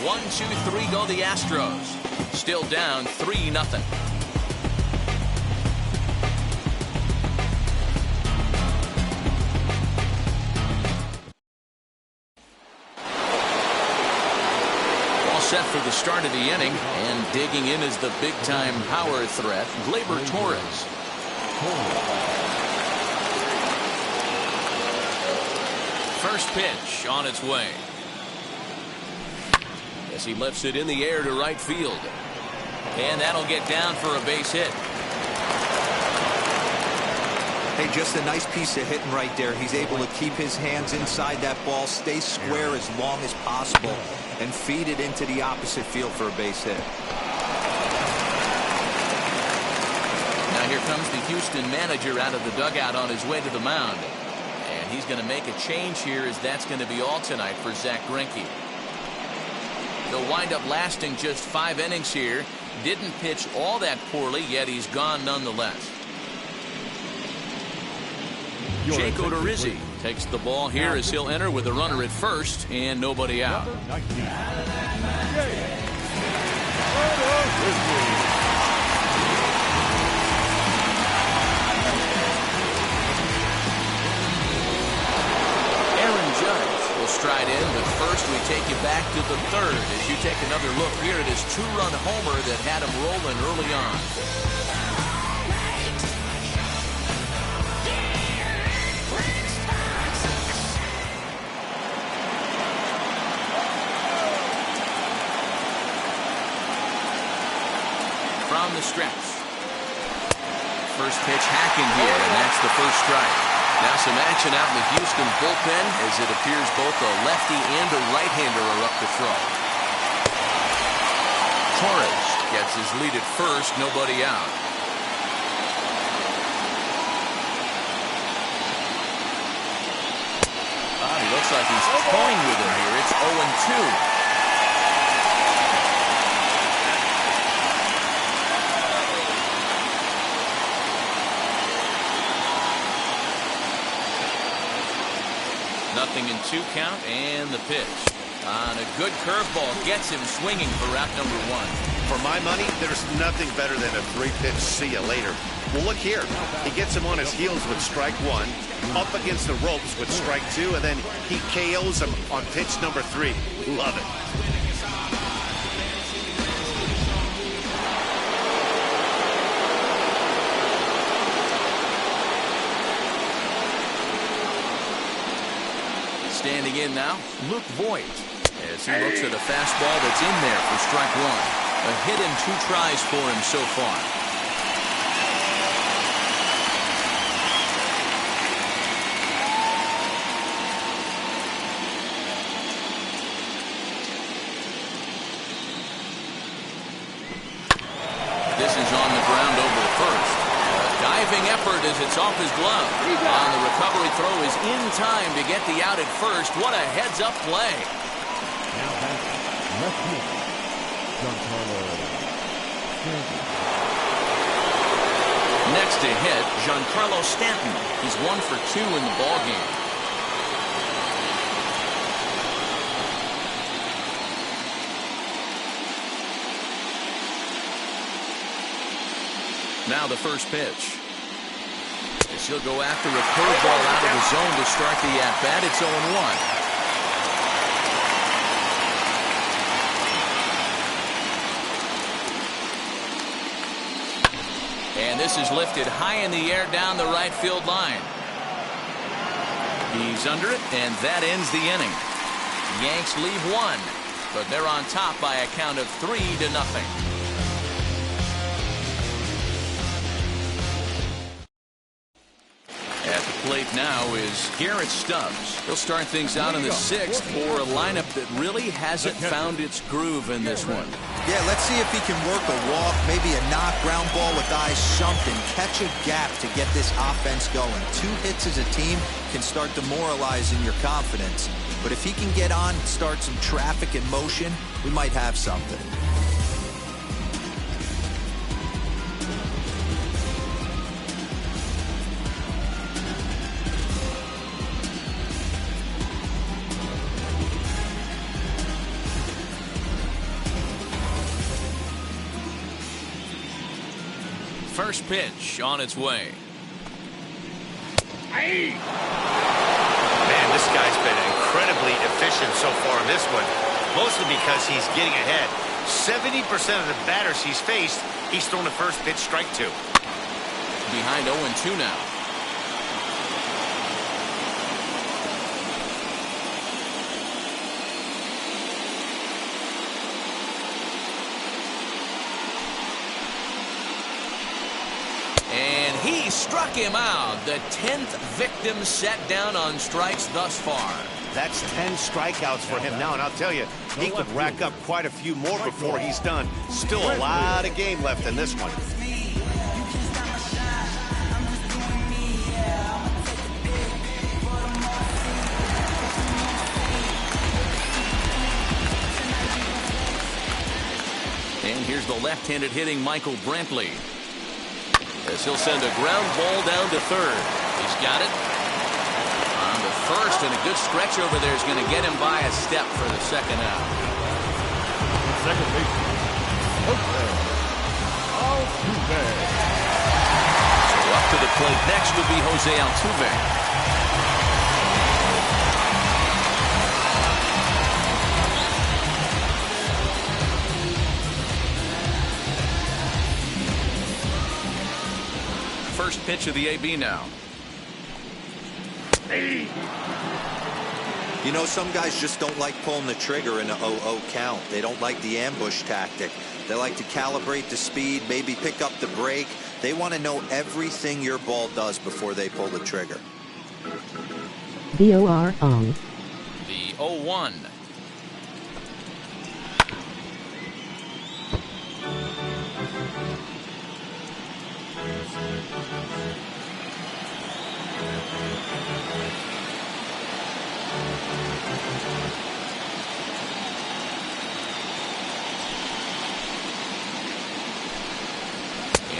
1-2-3 go the Astros. Still down 3-0. Set for the start of the inning, and digging in is the big-time power threat, Gleyber Torres. First pitch on its way. As he lifts it in the air to right field. And that'll get down for a base hit. Hey, just a nice piece of hitting right there. He's able to keep his hands inside that ball, stay square as long as possible, and feed it into the opposite field for a base hit. Now here comes the Houston manager out of the dugout on his way to the mound. And he's going to make a change here, as that's going to be all tonight for Zach Greinke. He'll wind up lasting just 5 innings here. Didn't pitch all that poorly, yet he's gone nonetheless. Jake Odorizzi takes the ball here as he'll enter with a runner at first and nobody out. Aaron Judge will stride in, but first we take you back to the third as you take another look here at his 2-run homer that had him rolling early on. From the stretch. First pitch hacking here, and that's the first strike. Now some action out in the Houston bullpen, as it appears both a lefty and a right-hander are up to throw. Torres gets his lead at first, nobody out. He looks like he's toying with him here. It's 0-2. Nothing in 2 count, and the pitch. On a good curveball, gets him swinging for route number 1. For my money, there's nothing better than a 3-pitch see you later. Well, look here. He gets him on his heels with strike 1, up against the ropes with strike 2, and then he KOs him on pitch number 3. Love it. Standing in now, Luke Voit, as he looks at a fastball that's in there for strike 1. A hit in 2 tries for him so far. This is on the ground over the first. Diving effort as it's off his glove. And the recovery throw is in time to get the out at first. What a heads-up play. Now back left field, Giancarlo Stanton. Next to hit, Giancarlo Stanton. He's 1 for 2 in the ballgame. Now the first pitch. As he'll go after a curveball out of the zone to start the at-bat. It's 0-1. And this is lifted high in the air down the right field line. He's under it, and that ends the inning. Yanks leave 1, but they're on top by a count of 3-0. Plate now is Garrett Stubbs. He'll start things out in the 6th for a lineup that really hasn't found its groove in this one. Yeah, let's see if he can work a walk, maybe a knock, ground ball with eyes sunk, and catch a gap to get this offense going. 2 hits as a team can start demoralizing your confidence. But if he can get on, start some traffic in motion, we might have something. First pitch on its way. Man, this guy's been incredibly efficient so far in this one, mostly because he's getting ahead. 70% of the batters he's faced, he's thrown the first pitch strike to. Behind 0-2 now. And he struck him out. The 10th victim set down on strikes thus far. That's 10 strikeouts for him now, and I'll tell you, he could rack up quite a few more before he's done. Still a lot of game left in this one. And here's the left-handed hitting Michael Brantley. As he'll send a ground ball down to third. He's got it. On the first, and a good stretch over there is going to get him by a step for the second out. Second baseman, Altuve. So up to the plate next will be Jose Altuve. First pitch of the AB now. You know, some guys just don't like pulling the trigger in a 0-0 count. They don't like the ambush tactic. They like to calibrate the speed, maybe pick up the brake. They want to know everything your ball does before they pull the trigger. VOR on. The 0-1.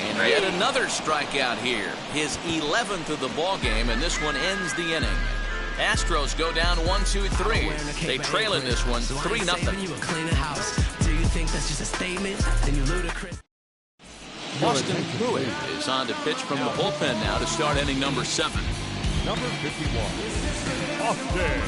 And yet another strikeout here. His 11th of the ball game, and this one ends the inning. Astros go down 1-2-3. They trail in this one 3-0. Do you think that's just a statement? Then you ludicrous. Austin Pruitt is on to pitch from the bullpen now to start inning number 7. Number 51, Austin Pruitt.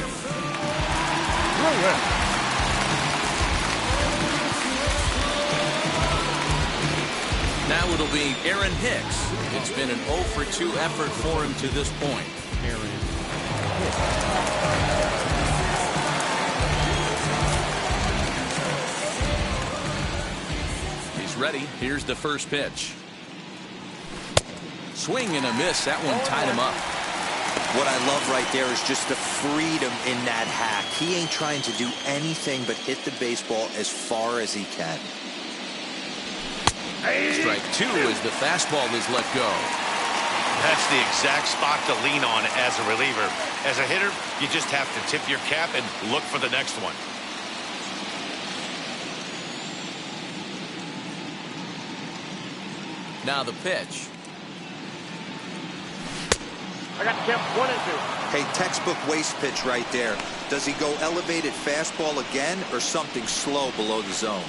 Now it'll be Aaron Hicks. It's been an 0-for-2 effort for him to this point. Aaron Hicks. He's ready. Here's the first pitch. Swing and a miss. That one tied him up. What I love right there is just the freedom in that hack. He ain't trying to do anything but hit the baseball as far as he can. Strike 2 as the fastball is let go. That's the exact spot to lean on as a reliever. As a hitter, you just have to tip your cap and look for the next one. Now the pitch. I got Kemp 1-2. Hey, textbook waste pitch right there. Does he go elevated fastball again or something slow below the zone?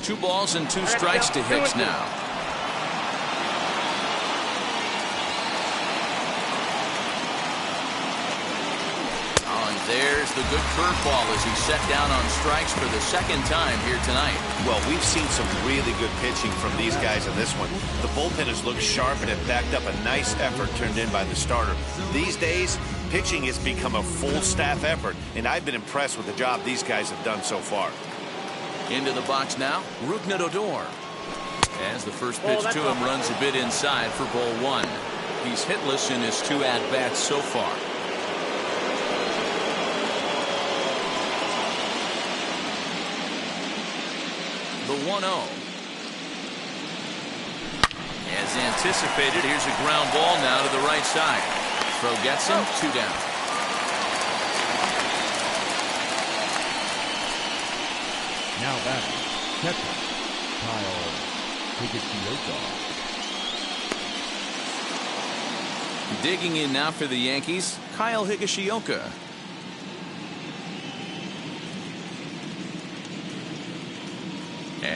Two balls and two strikes to Hicks now. There's the good curveball as he's set down on strikes for the second time here tonight. Well, we've seen some really good pitching from these guys in this one. The bullpen has looked sharp and have backed up a nice effort turned in by the starter. These days, pitching has become a full staff effort, and I've been impressed with the job these guys have done so far. Into the box now, Rougned Odor. As the first pitch to him runs a bit inside for ball 1. He's hitless in his 2 at-bats so far. The 1-0. As anticipated, here's a ground ball now to the right side. Throw gets him, 2 down. Now batting, catcher, Kyle Higashioka. Digging in now for the Yankees, Kyle Higashioka.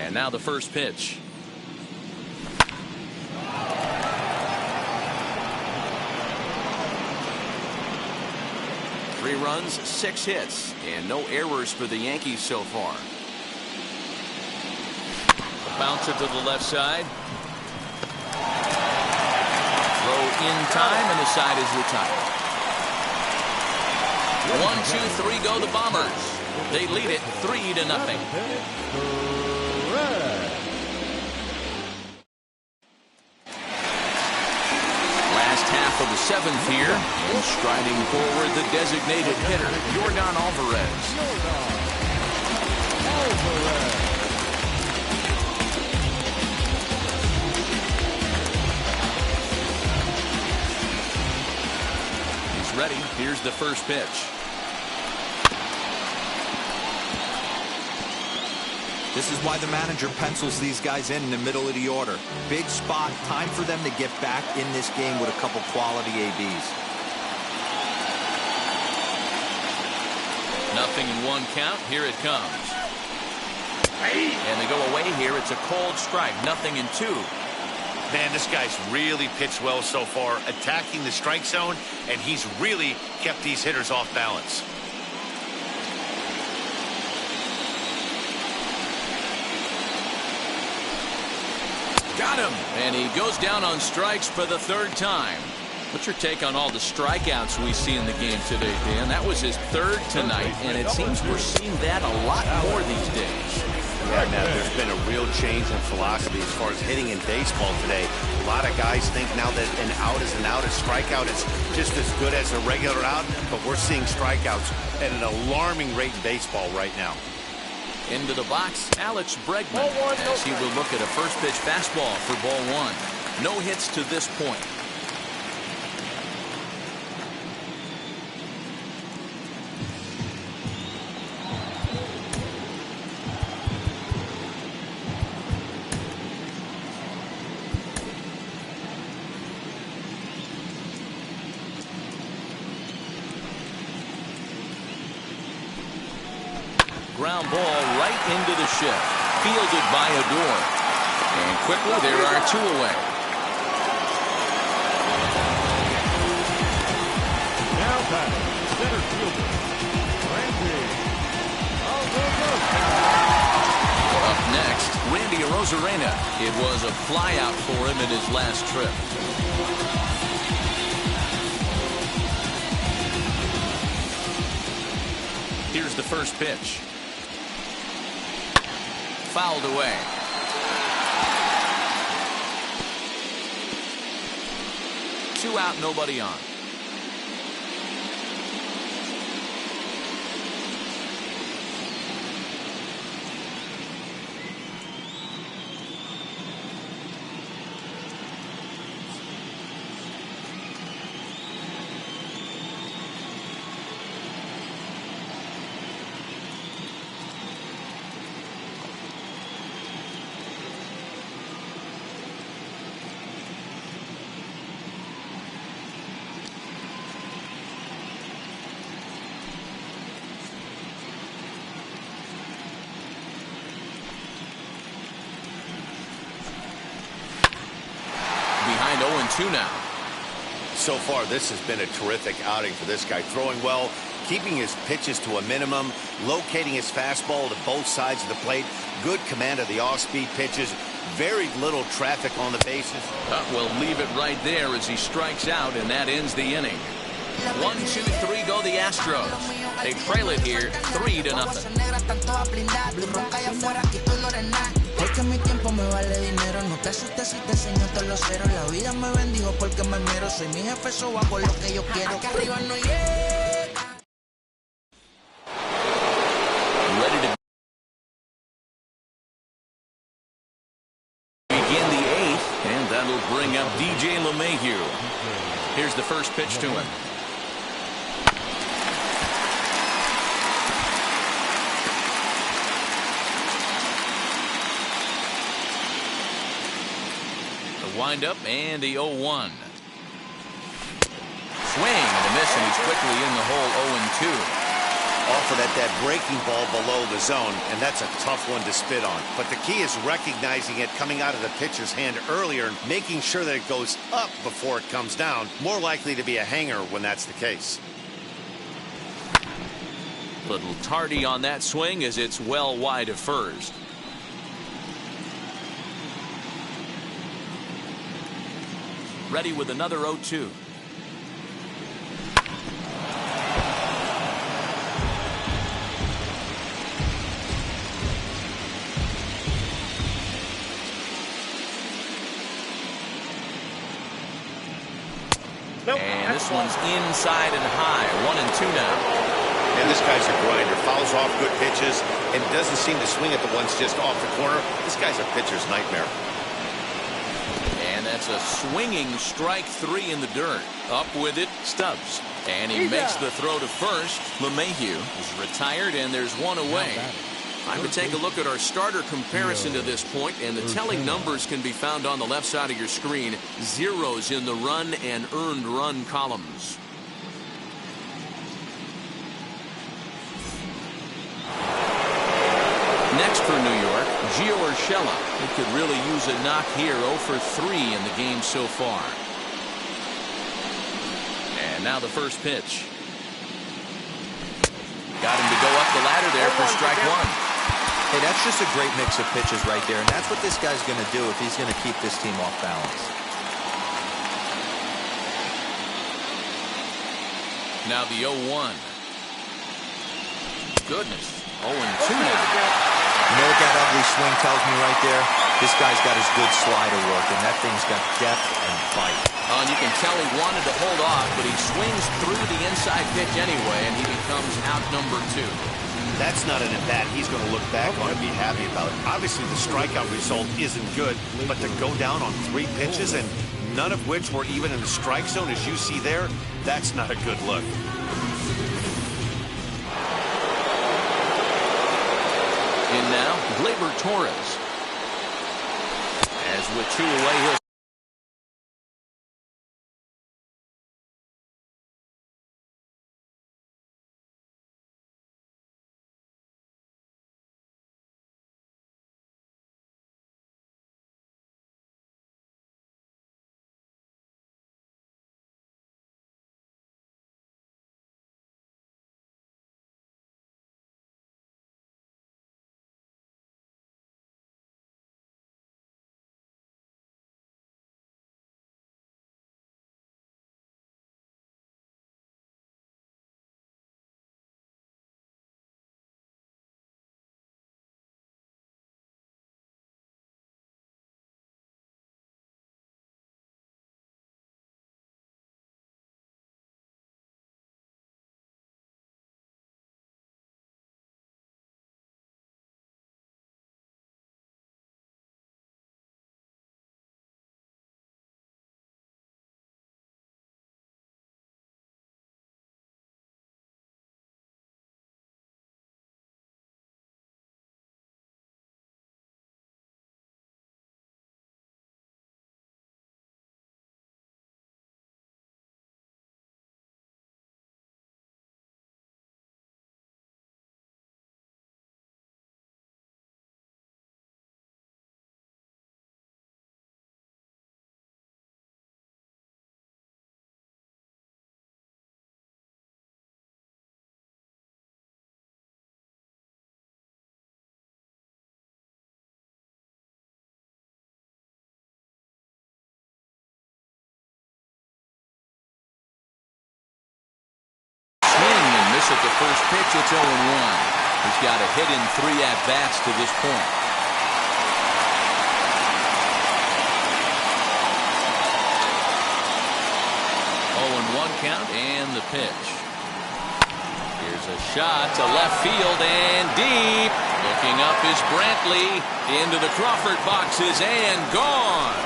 And now the first pitch. Three runs, 6 hits, and no errors for the Yankees so far. A bouncer to the left side. Throw in time, and the side is retired. 1, 2, 3 go the Bombers. They lead it 3-0. Last half of the 7th here, and striding forward the designated hitter, Yordan Alvarez. He's ready. Here's the first pitch. This is why the manager pencils these guys in the middle of the order. Big spot, time for them to get back in this game with a couple quality ABs. Nothing in 1 count. Here it comes. And they go away here. It's a cold strike. Nothing in 2. Man, this guy's really pitched well so far, attacking the strike zone, and he's really kept these hitters off balance. Got him. And he goes down on strikes for the 3rd time. What's your take on all the strikeouts we see in the game today, Dan? That was his 3rd tonight, and it seems we're seeing that a lot more these days. Yeah, Matt, there's been a real change in philosophy as far as hitting in baseball today. A lot of guys think now that an out is an out, a strikeout is just as good as a regular out, but we're seeing strikeouts at an alarming rate in baseball right now. Into the box, Alex Bregman, as he will look at a first pitch fastball for ball 1. No hits to this point. Ground ball right into the shift. Fielded by Odor. And quickly there are 2 away. Now batting, center fielder, Randy Arozarena. Up next, Randy Arozarena. It was a flyout for him in his last trip. Here's the first pitch. Fouled away. Two out, nobody on. Behind 0-2 now. So far, this has been a terrific outing for this guy. Throwing well, keeping his pitches to a minimum, locating his fastball to both sides of the plate. Good command of the off-speed pitches. Very little traffic on the bases. We'll leave it right there as he strikes out, and that ends the inning. 1, 2, 3 go the Astros. They trail it here 3-0. Porque mi tiempo me vale dinero. No te asustes si te enseño todos los ceros. La vida me bendijo porque me mero. Soy mi jefe, so hago lo que yo quiero. Acá arriba no llega. Ready to begin the 8th, and that'll bring up DJ LeMahieu. Here's the first pitch to him. Wind up and the 0-1. Swing and a miss, and he's quickly in the hole. 0-2. offered at that breaking ball below the zone, and that's a tough one to spit on. But the key is recognizing it coming out of the pitcher's hand earlier and making sure that it goes up before it comes down. More likely to be a hanger when that's the case. Little tardy on that swing as it's well wide of first. Ready with another 0-2. And this one's inside and high. 1-2 now. And this guy's a grinder. Fouls off good pitches and doesn't seem to swing at the ones just off the corner. This guy's a pitcher's nightmare. And that's a swinging strike 3 in the dirt. Up with it, Stubbs. And he makes the throw to first. LeMahieu is retired, and there's one away. Time to take a look at our starter comparison to this point, and the telling numbers can be found on the left side of your screen. Zeros in the run and earned run columns. Next for New York, Gio Urshela. He could really use a knock here. 0 for 3 in the game so far. And now the first pitch. Got him to go up the ladder there for strike 1. Hey, that's just a great mix of pitches right there, and that's what this guy's going to do if he's going to keep this team off balance. Now the 0-1. Goodness. 0-2 now. You know what that ugly swing tells me right there? This guy's got his good slider work, and that thing's got depth and bite. And you can tell he wanted to hold off, but he swings through the inside pitch anyway, and he becomes out number 2. That's not an at-bat he's going to look back on and be happy about. Obviously, the strikeout result isn't good, but to go down on 3 pitches and none of which were even in the strike zone, as you see there, that's not a good look. In now, Gleyber Torres. As with 2 away, he'll at the first pitch. It's 0-1. He's got a hit in 3 at-bats to this point. 0-1 count and the pitch. Here's a shot to left field and deep. Looking up is Brantley. Into the Crawford boxes and gone.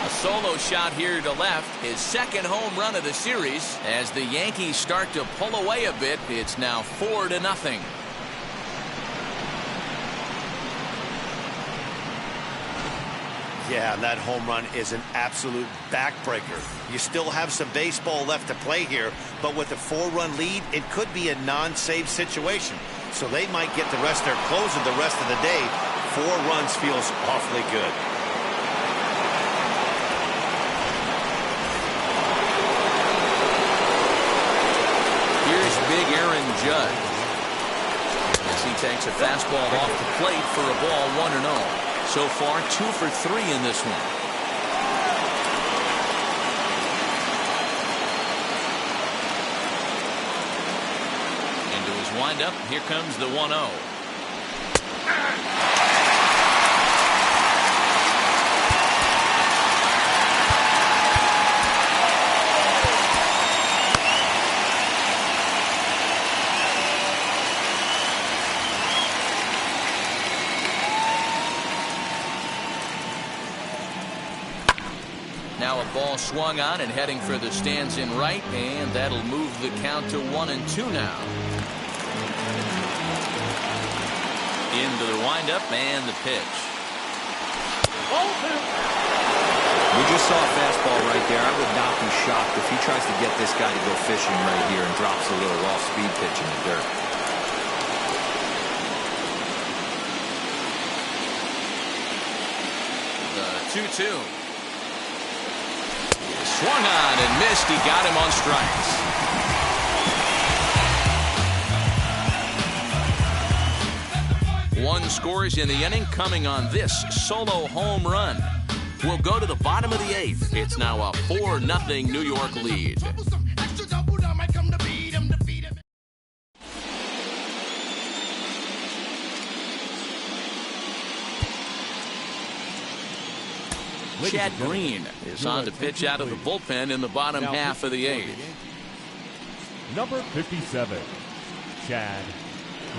Solo shot here to left, his second home run of the series. As the Yankees start to pull away a bit, it's now 4-0. Yeah, that home run is an absolute backbreaker. You still have some baseball left to play here, but with a 4-run lead, it could be a non-save situation. So they might get the rest of their closer the rest of the day. 4 runs feels awfully good. Here's big Aaron Judge as he takes a fastball off the plate for a ball, 1-0. So far, 2 for 3 in this one. Into his windup, here comes the 1-0. Now a ball swung on and heading for the stands in right, and that'll move the count to 1-2 now. Into the windup and the pitch. We just saw a fastball right there. I would not be shocked if he tries to get this guy to go fishing right here and drops a little off-speed pitch in the dirt. The 2-2. Swung on and missed. He got him on strikes. One scores in the inning coming on this solo home run. We'll go to the bottom of the 8th. It's now a 4-0 New York lead. Chad Green is on to pitch out of the bullpen in the bottom half of the 8th. Number 57, Chad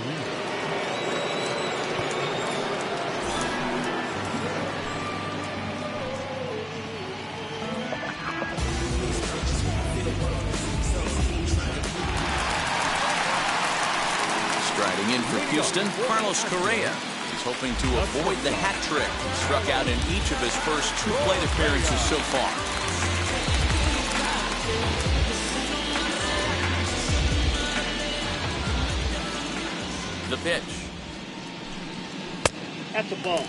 Green. Striding in for Houston, Carlos Correa. Hoping to avoid the hat trick. He struck out in each of his first 2 plate appearances so far. The pitch. That's a ball.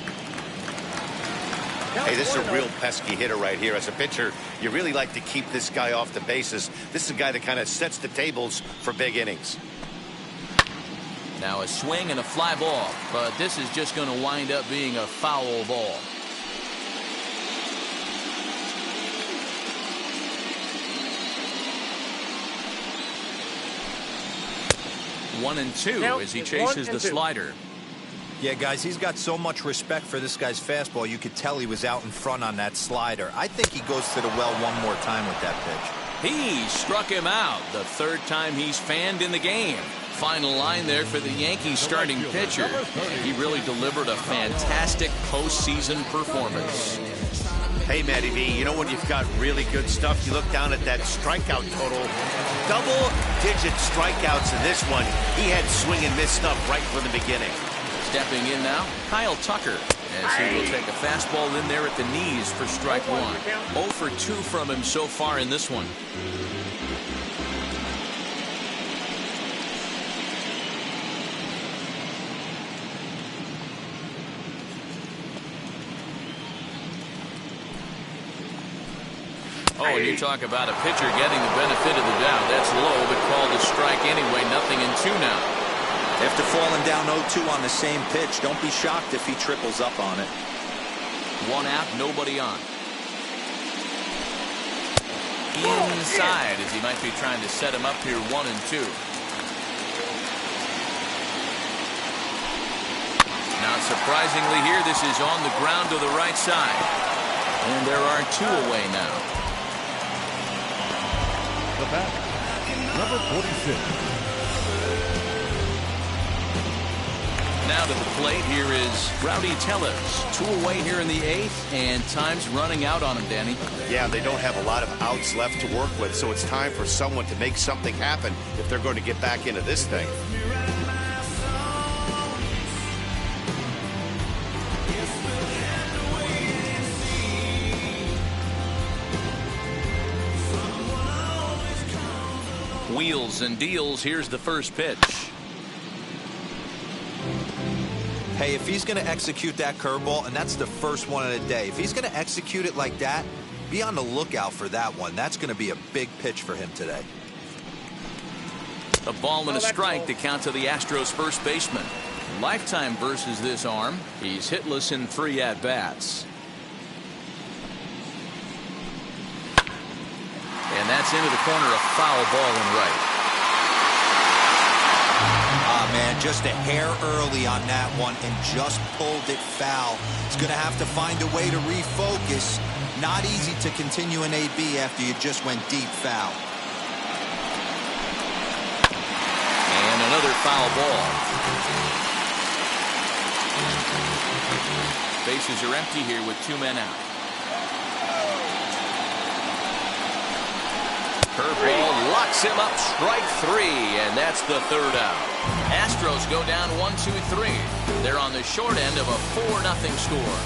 Hey, this is a real pesky hitter right here. As a pitcher, you really like to keep this guy off the bases. This is a guy that kind of sets the tables for big innings. Now a swing and a fly ball, but this is just going to wind up being a foul ball. One and two as he chases the slider. Yeah, guys, he's got so much respect for this guy's fastball. You could tell he was out in front on that slider. I think he goes to the well one more time with that pitch. He struck him out the 3rd time he's fanned in the game. Final line there for the Yankees starting pitcher. He really delivered a fantastic postseason performance. Hey, Matty V, you know when you've got really good stuff, you look down at that strikeout total. Double-digit strikeouts in this one. He had swing and miss stuff right from the beginning. Stepping in now, Kyle Tucker, as he will take a fastball in there at the knees for strike 1. 0 for 2 from him so far in this one. Oh, and you talk about a pitcher getting the benefit of the doubt. That's low, but called a strike anyway. 0-2 now. After falling down 0-2 on the same pitch, don't be shocked if he triples up on it. 1 out, nobody on. Inside, as he might be trying to set him up here. 1-2. Now, surprisingly here, this is on the ground to the right side. And there are 2 away now. The batter, number 46. Now to the plate, here is Rowdy Tellez. 2 away here in the 8th, and time's running out on him, Danny. Yeah, they don't have a lot of outs left to work with, so it's time for someone to make something happen if they're going to get back into this thing. Wheels and deals. Here's the first pitch. Hey, if he's going to execute that curveball, and that's the first one of the day, if he's going to execute it like that, be on the lookout for that one. That's going to be a big pitch for him today. A ball and a strike to count to the Astros first baseman. Lifetime versus this arm. He's hitless in 3 at-bats. And that's into the corner, a foul ball and right. Ah, man, just a hair early on that one and just pulled it foul. He's going to have to find a way to refocus. Not easy to continue an AB after you just went deep foul. And another foul ball. Bases are empty here with 2 men out. Curveball locks him up, strike 3, and that's the 3rd out. Astros go down 1-2-3. They're on the short end of a 4-0 score.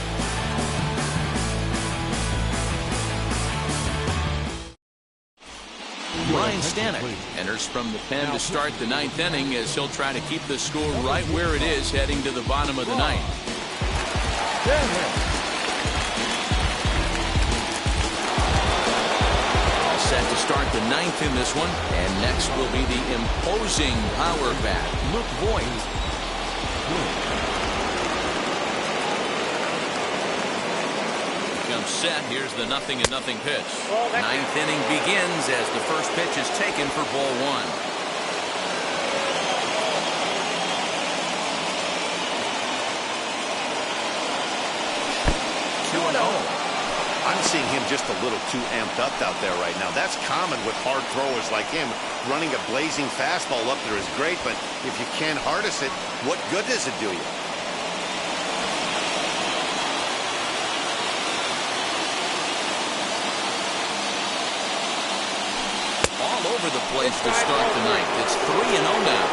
Ryan Stanek enters from the pen to start the 9th inning as he'll try to keep the score right where it is heading to the bottom of the 9th. All set to start the 9th in this one, and next will be the imposing power bat, Luke Voigt. Jump set. Here's the 0-0 pitch. 9th inning begins as the first pitch is taken for ball 1. 2-0. I'm seeing him just a little too amped up out there right now. That's common with hard throwers like him. Running a blazing fastball up there is great, but if you can't harness it, what good does it do you? Over the place to start the 9th. It's 3-0 now.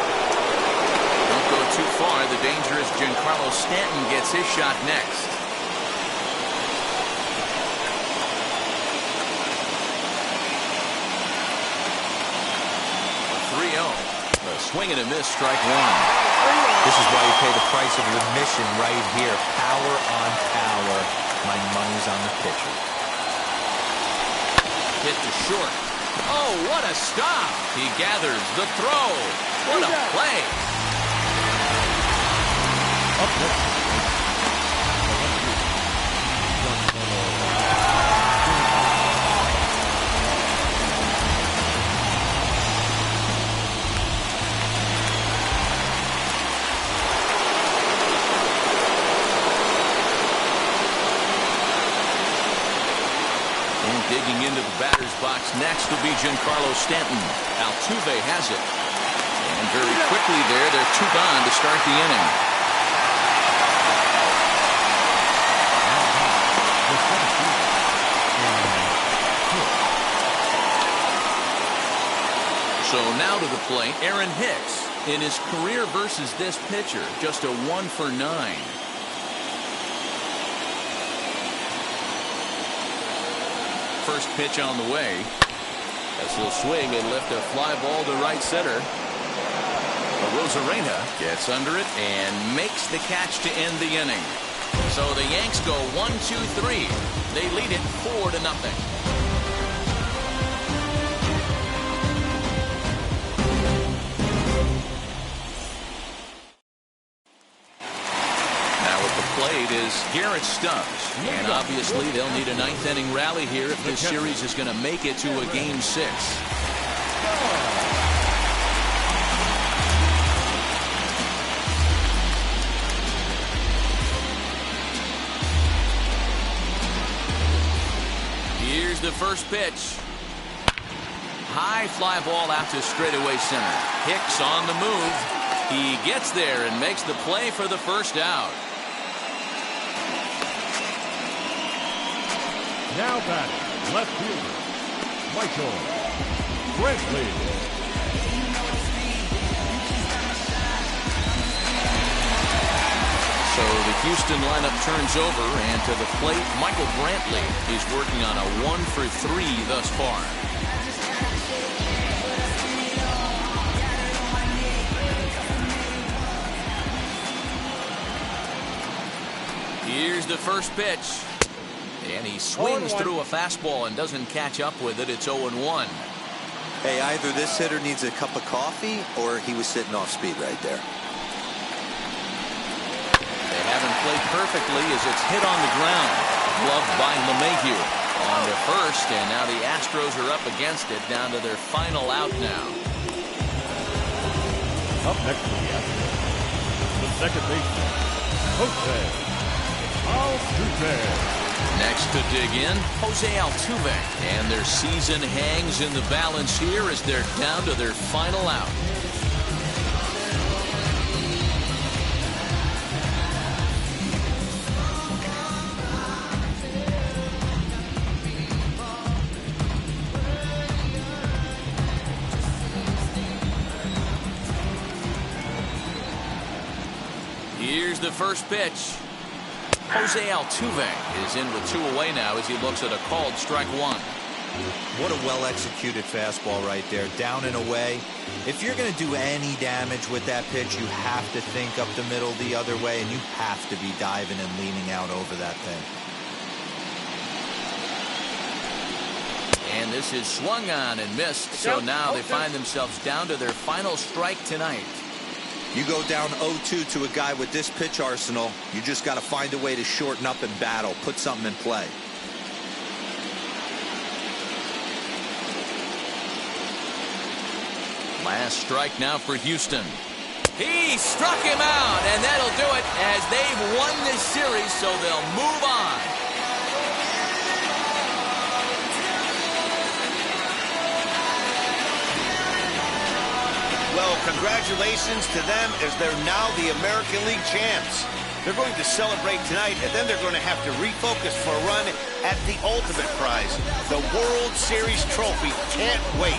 Don't go too far. The dangerous Giancarlo Stanton gets his shot next. A 3-0. A swing and a miss, strike 1. This is why you pay the price of admission right here. Power on power. My money's on the pitcher. Hit to short. Oh, what a stop. He gathers the throw. What a play. Up next. Digging into the batter's box next will be Giancarlo Stanton. Altuve has it. And very quickly they're 2 gone to start the inning. So now to the plate, Aaron Hicks. In his career versus this pitcher, just a 1 for 9. First pitch on the way as he'll swing and lift a fly ball to right center. Arozarena gets under it and makes the catch to end the inning. So the Yanks go 1-2-3. They lead it 4-0. Plate is Garrett Stubbs, and obviously they'll need a 9th inning rally here if this series is going to make it to a Game 6. Here's the first pitch. High fly ball out to straightaway center. Hicks on the move. He gets there and makes the play for the first out. Now batting, left fielder, Michael Brantley. So the Houston lineup turns over, and to the plate, Michael Brantley. He's working on a 1 for 3 thus far. Here's the first pitch. And he swings through a fastball and doesn't catch up with it. It's 0-1. Hey, either this hitter needs a cup of coffee or he was sitting off speed right there. They haven't played perfectly as it's hit on the ground. Gloved by LeMahieu. On to first, and now the Astros are up against it, down to their final out now. Up next for the Astros, the second baseman, Jose Altuve. Next to dig in, Jose Altuve. And their season hangs in the balance here as they're down to their final out. Here's the first pitch. Jose Altuve is in with 2 away now as he looks at a called strike 1. What a well-executed fastball right there, down and away. If you're going to do any damage with that pitch, you have to think up the middle the other way, and you have to be diving and leaning out over that thing. And this is swung on and missed, so now they find themselves down to their final strike tonight. You go down 0-2 to a guy with this pitch arsenal, you just got to find a way to shorten up and battle, put something in play. Last strike now for Houston. He struck him out, and that'll do it as they've won this series, so they'll move on. Well, congratulations to them as they're now the American League champs. They're going to celebrate tonight, and then they're going to have to refocus for a run at the ultimate prize, the World Series trophy. Can't wait.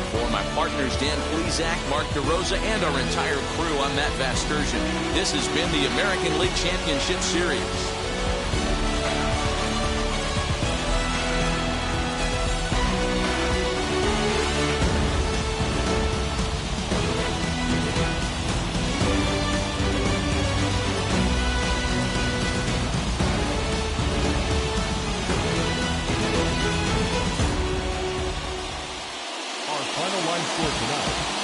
For my partners Dan Plesac, Mark DeRosa, and our entire crew, I'm Matt Vasgersian. This has been the American League Championship Series. Final line score tonight.